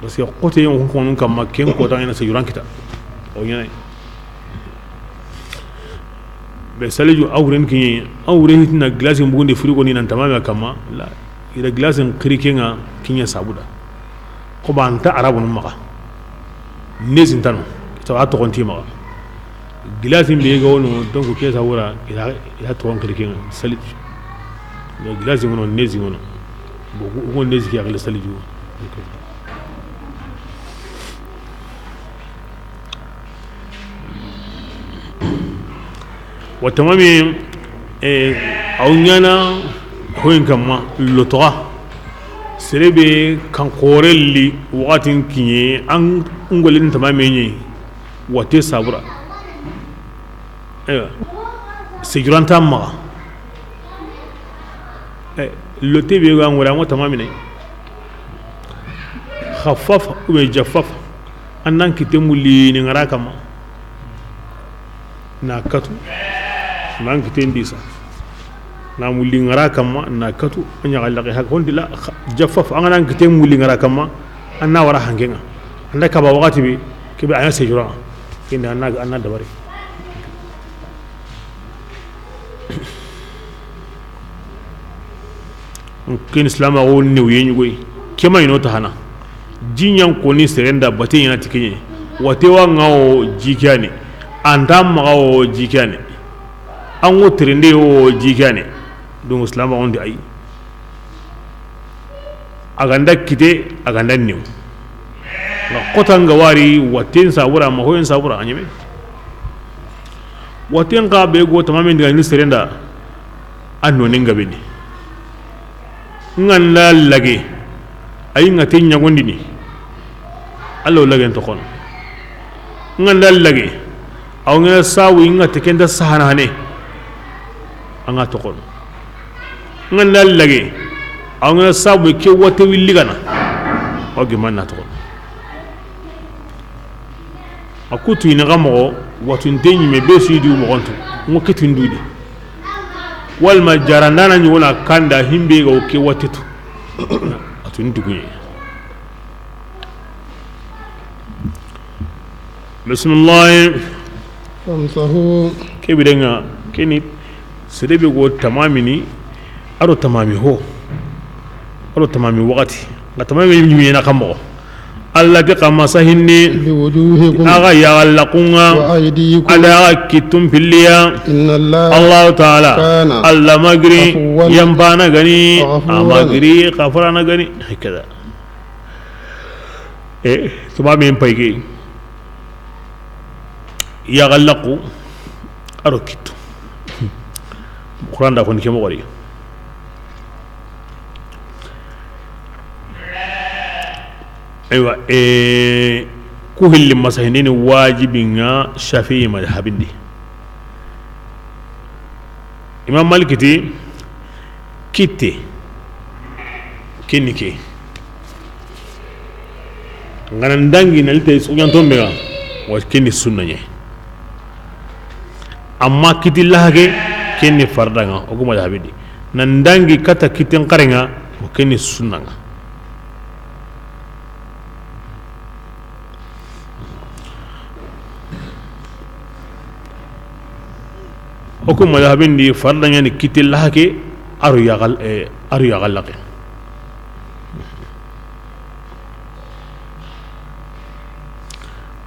parce que côté yon ko non kama ken ko tan ina sijuran kita o nyane be saliju awren kinye awren na glace mbugo de frigo ni nan tamame kama la ida glace krikenga kinya sabuda ko banta arabu no maka nezin tano tawa to konti maka gilasin be ga wono donc ke sawura ila to on kirkin salit no gilasin wono nezi wono bo nezi ki akle saliju wa tamami awnyana hoyin kamma lotoa serebe kan korelli wakatin kinye an ngolin tamami ne wate sabura sejuranta ma lote be ga ngora mo tamami ne khaffaf ou jaffaf annan kitemuli ni ngara kama na katu nan kitendisa na muli ngara kama na katu anya galaqi hak hondila jaffaf an kitemuli ngara kama anna wara hangenga anda ka ba wakati bi ke ba aya sejura inda anna dabari kin islam awo ne wiyen goy kema ino ta hana jinyan ko ni serenda batin yana tikinye wate wa ngawo jikyane andam ngawo jikyane an wo trende wo jikyane don islam on di ai aganda kite aganda new na kotanga wari waten sabura ma hoyen sabura anyeme waten ka be go tamamin diga ni serenda anno ninga beni ngan la lage ay ngati nyagondi ni allo lage to kono ngan la lage aw nga sawi ngati kenda sahana hane anga to kono ngan la lage aw nga sawi ke wote willigana ogi manna to kono akutu ina gamo watu ndenyi me besu di mo gonto mo ketu ndudi walma jarandana ni wona kanda himbe go ke watitu atun duguye bismillah famsahu ke bidenga keni sedebe go tamamini aro tamami ho aro tamami wakati la tamami ni na kamo الذي قمصهني بوجوهكم أغا يغلقونا وأيديكم على كتم في الليا إن الله تعالى كان الله مغري عفواً ينبانا غني غفوراً مغري غفرانا غني هكذا ثم من بيجي يغلقوا أركتو القرآن ده كون كم غري ايوه كوهل مساهنين واجبين شافعي مذهبين دي امام مالك دي كيتي كينيكي ngandanggi nalte suyan tombega wa kenni sunna nye amma kiti lahage kenni fardanga ogo madhabidi nandangi kata kitin qarenga wa kenni sunna nga okum madhabin di farda yani kitil lahake aru yagal laqe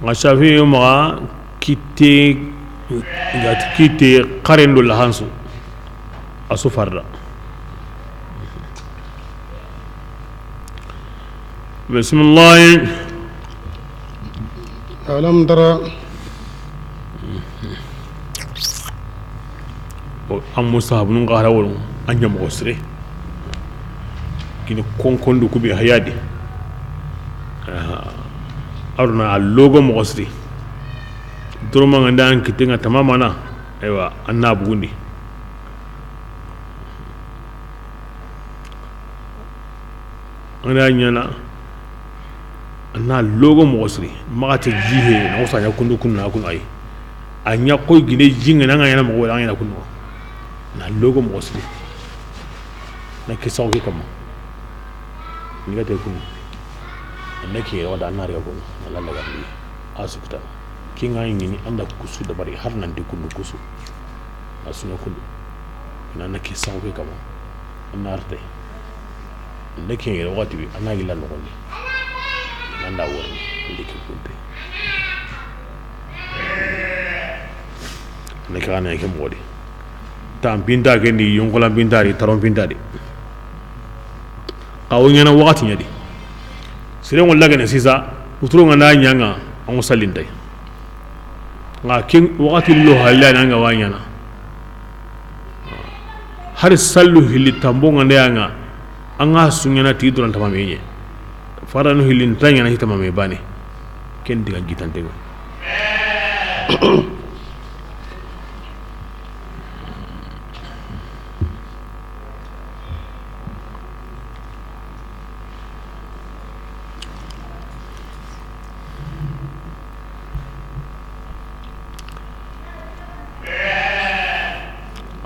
nga shafi ma kite qarendo lahansu asu farda bismillah alam tara an mustahabu nun qara wol an nyam osre kini konkondu kubi hayadi aruna logo mo osri durma nganda an kitenga tamamana aywa anna bugundi ana nyana anna logo mo osri magata jihe na usanya kundu kunna kun ay anya koy gine jinga na ngana mo wala ngana kunno na logo mo osri na kisaw ki kama ni ga te kun na ke wada anna riga kun Allah daga ni asukta kinga yini anda kusu da bari har nan de kundu kusu asuna kundu na kisaw ki kama anna arte na ke ga wati anna gila no ni nanda worni ndike kunte ne kana ke modi tam pinta ke ni yongola pinta ri taron pinta di awnyana wakati nyadi sire ngolla gane sisa uturo ngana nyanga on salinte nga kin wakati lo halana nga wanyana har sallu hili tambonga ndanga anga sunyana tidron tamamenye faranu hilin tanya na hitama me bane ken diga gitante go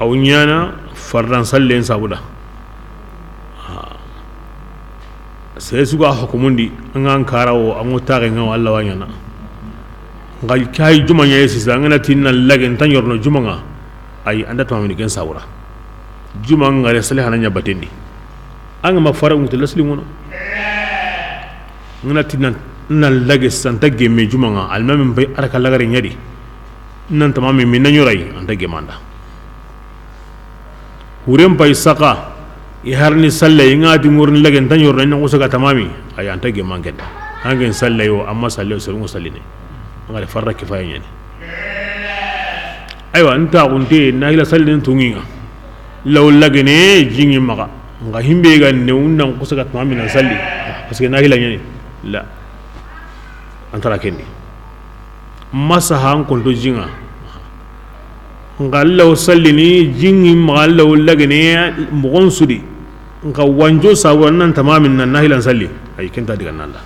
awnyana fardan sallen sabuda sai suga hukumundi an karawo an mutare ngaw Allah wanyana ngal kay juma nyaye sisa ngana tinna lagen tan yorno juma nga ay anda to amini ken sawra juma ngare salih hananya batendi an ma fara mutul lasli ngono ngana tinna nan lage santa gemme juma nga almam bay araka lagare nyadi nan tamami min nanyoray anta gemanda hurem bay saka iharni salle ingati ngurni lagen tan yorna nyango saka tamami ay anta ge mangen hangen salle yo amma salle so ngo salline ngale farra kifaya nyani aywa anta kunte na ila salle tunginga law lagene jingi maka nga himbe ga ne unnan ko saka tamami na salli parce que na ila nyani la antara kendi masaha an konto jinga nga law sallini jingi maka law lagene mugon sudi nka wanjo saburan nan tamamin nan nahilan salli ay kenta diga nan la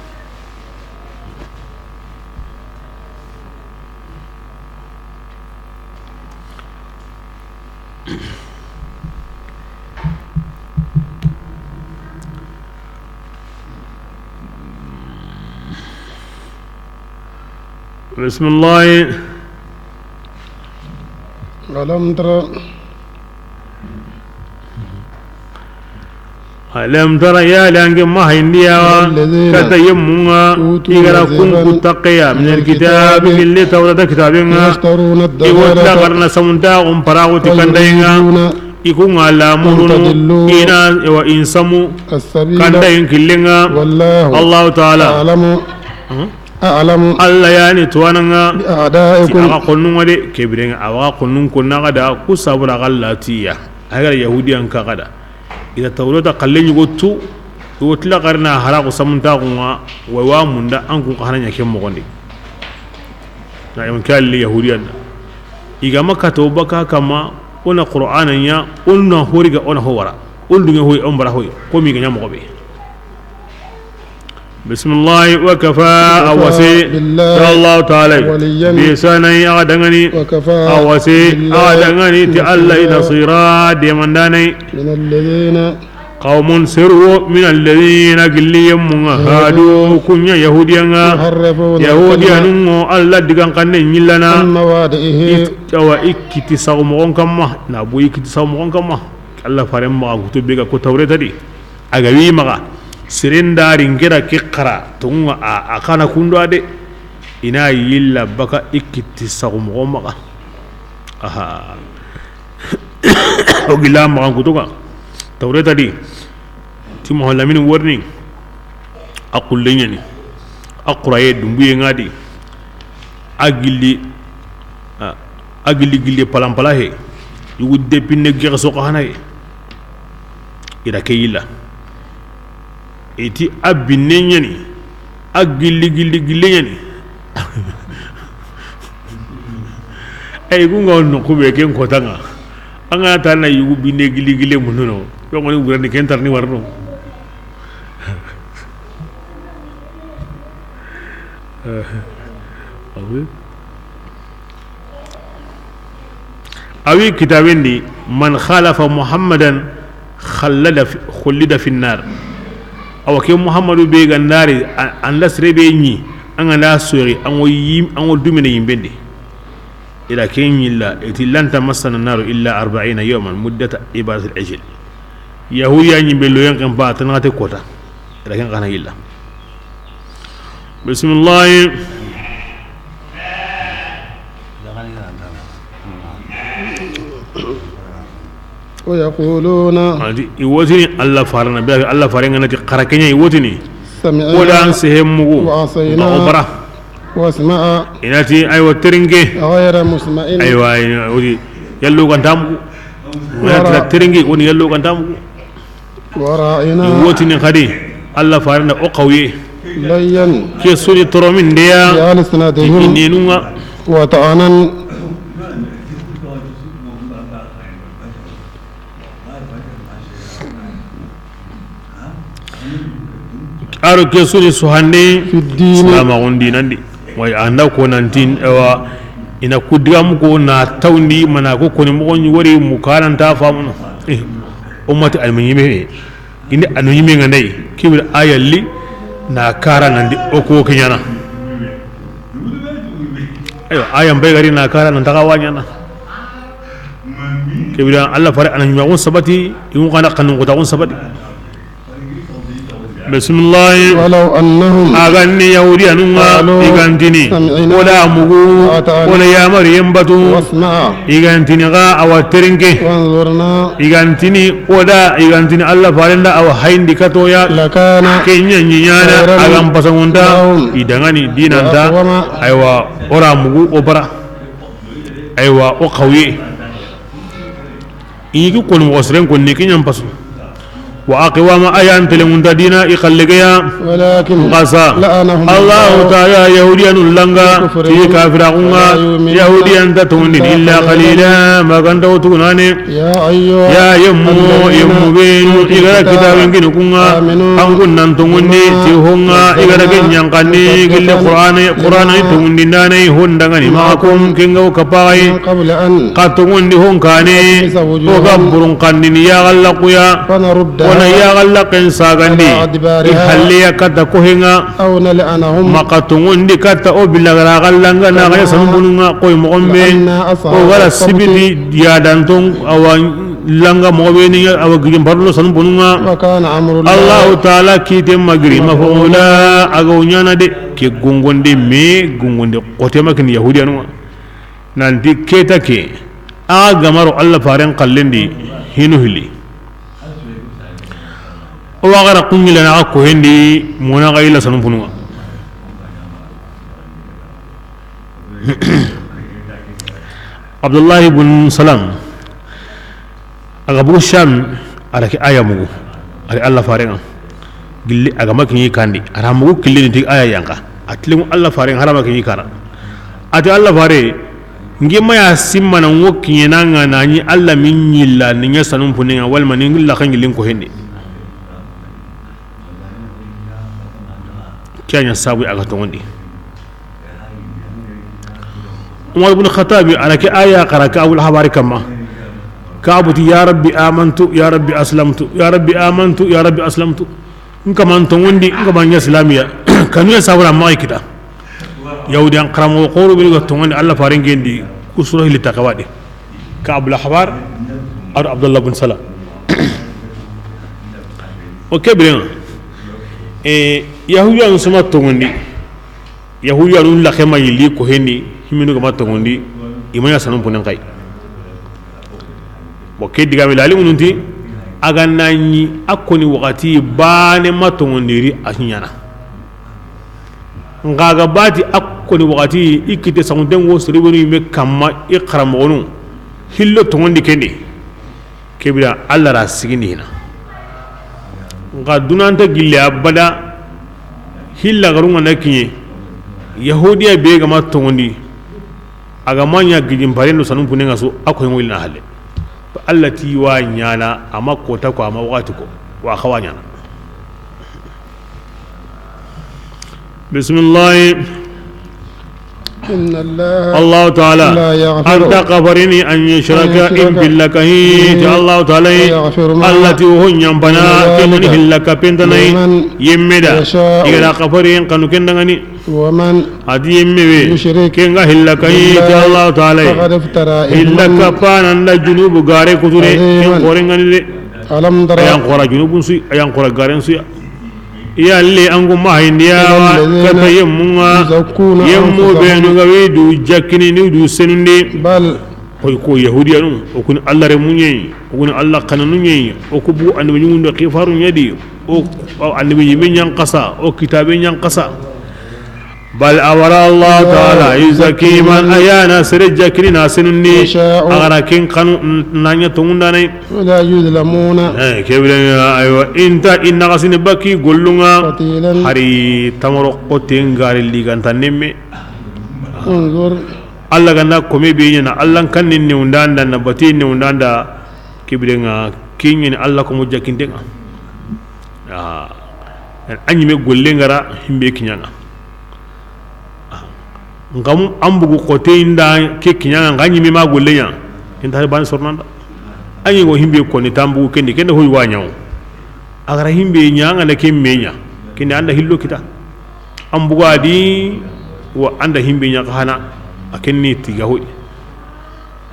bismillah alam tara alam tara ya lange mahindiya kata yemunga igara kun kutaqiya min alkitab milli tawrata kitabinga iwata qarna samunta parago tikandayinga ikunga lamurunu ina wa insamu kandayin killinga Allah ta'ala a'lamu alla yani tuwananga a'daikum aga qonnun wade kebirenga aga qonnun kunna kada kusabura gallatiya agar yahudiyan ka kada ida tawrata qallen yugotu wotla qarna harago samunta kunga wa munda an kun qahananya kem mo gonde na yam kalli yahudiyan iga makka to baka kama ona qur'anan ya onna horiga ona howara undunga hoy ombara hoy ko mi ganya mo gobe bismillah wa kafa awasi Allah ta'ala bi sanai adangani awasi adangani ti Allah nasira de mandane min alladhina qaumun siru min alladhina gilliyam hadu kunya yahudiyan yahudiyan alla digan kanne nyillana tawa ikiti sawmo kamma na bu ikiti sawmo kamma alla fare ma ko to bega ko tawreta di aga wi maga sirindari ngira kikara tunga akana kundo ade ina yilla baka ikiti sawmo maga aha o gila maga ko to ka tawreta di ti mohalla min warning aqul lenyani aqra dumbuye ngadi agili gili palampala he yugu depine gerso ko hanaye ida kayilla eti abinne nyani agili nyani ay gunga on ko be ken ko tanga anga tan na yugu binne gili mununo yo ngoni burani ken tarni warno awi kitabendi man khalafa muhammadan khallida fi an-nar aw ke muhammadu be gandari an lasre be nyi an anda sori an wo dumine yimbendi ila kenyilla etilanta masana naru illa 40 yawman muddata ibadat al-ajl yahuya nyimbe lo yankan ba tanate kota ila ken kana illa bismillah ويقولون يوتني الله فارنا بها الله فارنا نتي قركني يوتني ولا انسهم وعصينا واسمع انتي ايوا ترنجي غير مسمعين ايوا ودي يلو كان تامو ولا ترنجي وني يلو كان تامو وراينا يوتني خدي الله فارنا او قوي لين كي سوني ترومين ديا يا لسناتهم نينوا وطعنا aro ke suni suhande في الدين salama gondi nandi way anda ko nantin ewa ina kudigam ko na tawndi mana ko koni mo nyi wori mu kalanta famuno ummati almunyime inde anunyime ngandai kibir ayalli na kara nandi o ko kinyana ayo ayam bay gari na kara nan taga wanyana kibir Allah fare ananyima gon sabati yun kana kanun ko ta gon sabati بسم الله ولو أنهم أغني يهودي أنونا إغانتني ولا مغو ولا يا مريم بطو واسمع إغانتني غا أو ترنكي وانظرنا إغانتني ولا إغانتني الله فارندا أو هين ديكاتويا لكان كينيا نيانا أغام بسمونتا إدغاني دينانتا أيوا ورا مغو وبرا أيوا وقوي إيكو كون وسرين كون نيكينيا بسو وأقوام أيام تلمون دينا إخلقيا ولكن قصا الله تعالى يهوديان اللنغا في كافرون يهوديان تتونين إلا قليلا ما كنت توناني يا يمو بين إغرى كتاب كنكونا أنكن ننتوني تيهونا إغرى كنيانقاني قل قرآن تونين داني هندغني معكم كنغو كباي قد توني هنكاني وقبرون قاني يا غلقيا wana yagal laqin sagandi ihalliya kata kohinga aw nal'anahum maqatungundi kata o bilagara gallanga na gaya sanbununga koy mogombe o wala sibiti diadantong awan langa mogobeni awa gijim barlo sanbununga Allah taala kite magri mafula agawnyana de ke gongonde me gongonde qotema kin yahudiyanwa nanti keta ke agamaro Allah faren qallendi hinuhili وغير قنجل أنا أكو هندي مونا غيلا سنفنوا عبد الله بن سلام أغبو الشام على آية مغو على الله فارغا قل لي أغمك يكاندي أنا مغو كل نتيجة آية يانكا أتلم الله فارغا هرمك يكارا أتي الله فارغ ngima ya simma na woki yenanga nanyi alla minyilla ninya sanum puninga walma ningilla khangilin ko hende كان يساوي أغتوندي عمر بن الخطاب على كآية قرأ أول حواري كما kabuti ya rabbi amantu ya rabbi aslamtu ya rabbi amantu ya rabbi aslamtu nka man tongondi nka man islamiya kanu ya sabra mai kita yahudi an qaramo qoro bi go tongondi alla farin gendi usuro li takawade ka abul ahbar abdullah bin salam okay bien yahudi an sama tongondi yahudi an la khema yili ko hendi himinu ga matongondi imanya sanon punan kai bo ke diga milali mununti aga nanyi akoni wakati bane matongondiri asinyana ngaga bati akoni wakati ikite sangudengo siriboni me kamma iqramonu hillo tongondi kende kebira alla ra sigini hina nga dunanta gille abada hilla garunga nakinye yahudiya be ga matongondi aga manya gijin parendo sanun punenga so akoy ngol na halle allati wa nyana amma kota ko amma wakati ko wa khawanya bismillah inna Allah ta'ala anta qafarini an yushraka in billakahi Allah ta'ala allati hu nyambana kemani hillaka pentanai yemmeda igara qafarin kanu kendangani ومن adi yemmewe kenga hillakahi Allah ta'ala hillaka panan la junubu gare kuture ken korengani de alam dara ayan qora junubun su ayan qora garen su ya le angu mahindiya kata yemmunga yemmu benu gawe du jakini ni du senundi bal ko yahudiyanu o kun Allah re munye o kun Allah kananu nye o ko bu annabi nyundo khifaru nyadi o annabi yimin yang qasa o kitabe yang qasa بل أمر الله تعالى يزكي من أيانا سرجة كلنا سنني أغراكين قانو نانيا تونغاني ولا يظلمون كيف أيوة إنت إن غسين بكي قلنا هري تمرق تنغار اللي كانت نمي انظر الله كنا كمي بينا الله كان نيوندان دا نبتي نيوندان دا كيبرنا كين الله كمو جاكين تنغا أني مي قلنا همبي كنيانا ngam ambugo kote inda ke kinyanga nganyi mi magolenya inta ban sornanda anyi go himbe ko ni tambu kendi kende hoy wanyaw agara himbe nyanga na ke menya kende anda hillo kita ambugo adi wa anda himbe nyaka hana akenni tiga hoy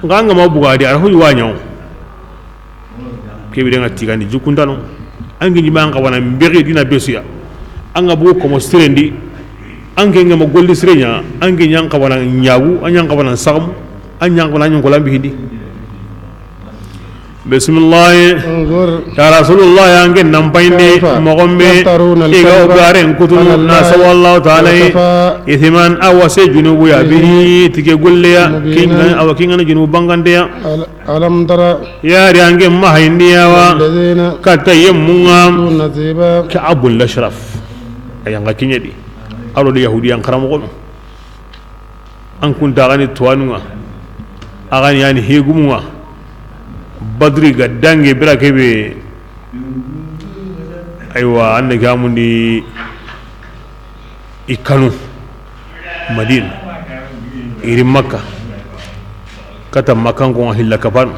nganga mabugo adi ara hoy wanyaw ke bi denga tiga ni jukundano angi ni manga wana mbere dina besuya anga bugo ko mo strendi ange ngama golli sirenya ange nyanka wana nyawu anyanka wana sagam anyanka wana nyonko lambi hindi bismillah ya rasulullah ya ange nampaindi mogombe iga ugaren kutunu nasa wallahu ta'ala ithiman awase junubu ya bihi tike golleya kinga awakinga junubu bangande ya alam tara ya riange mahindi ya wa katayem mungam ka abul ashraf ayanga kinyedi aro de yahudi an karamo ko an kun dagani tuwanunga agani yani hegumunga badri ga dange bira kebe aywa ande gamundi ikanu madina iri makka kata makan ko hilla kapan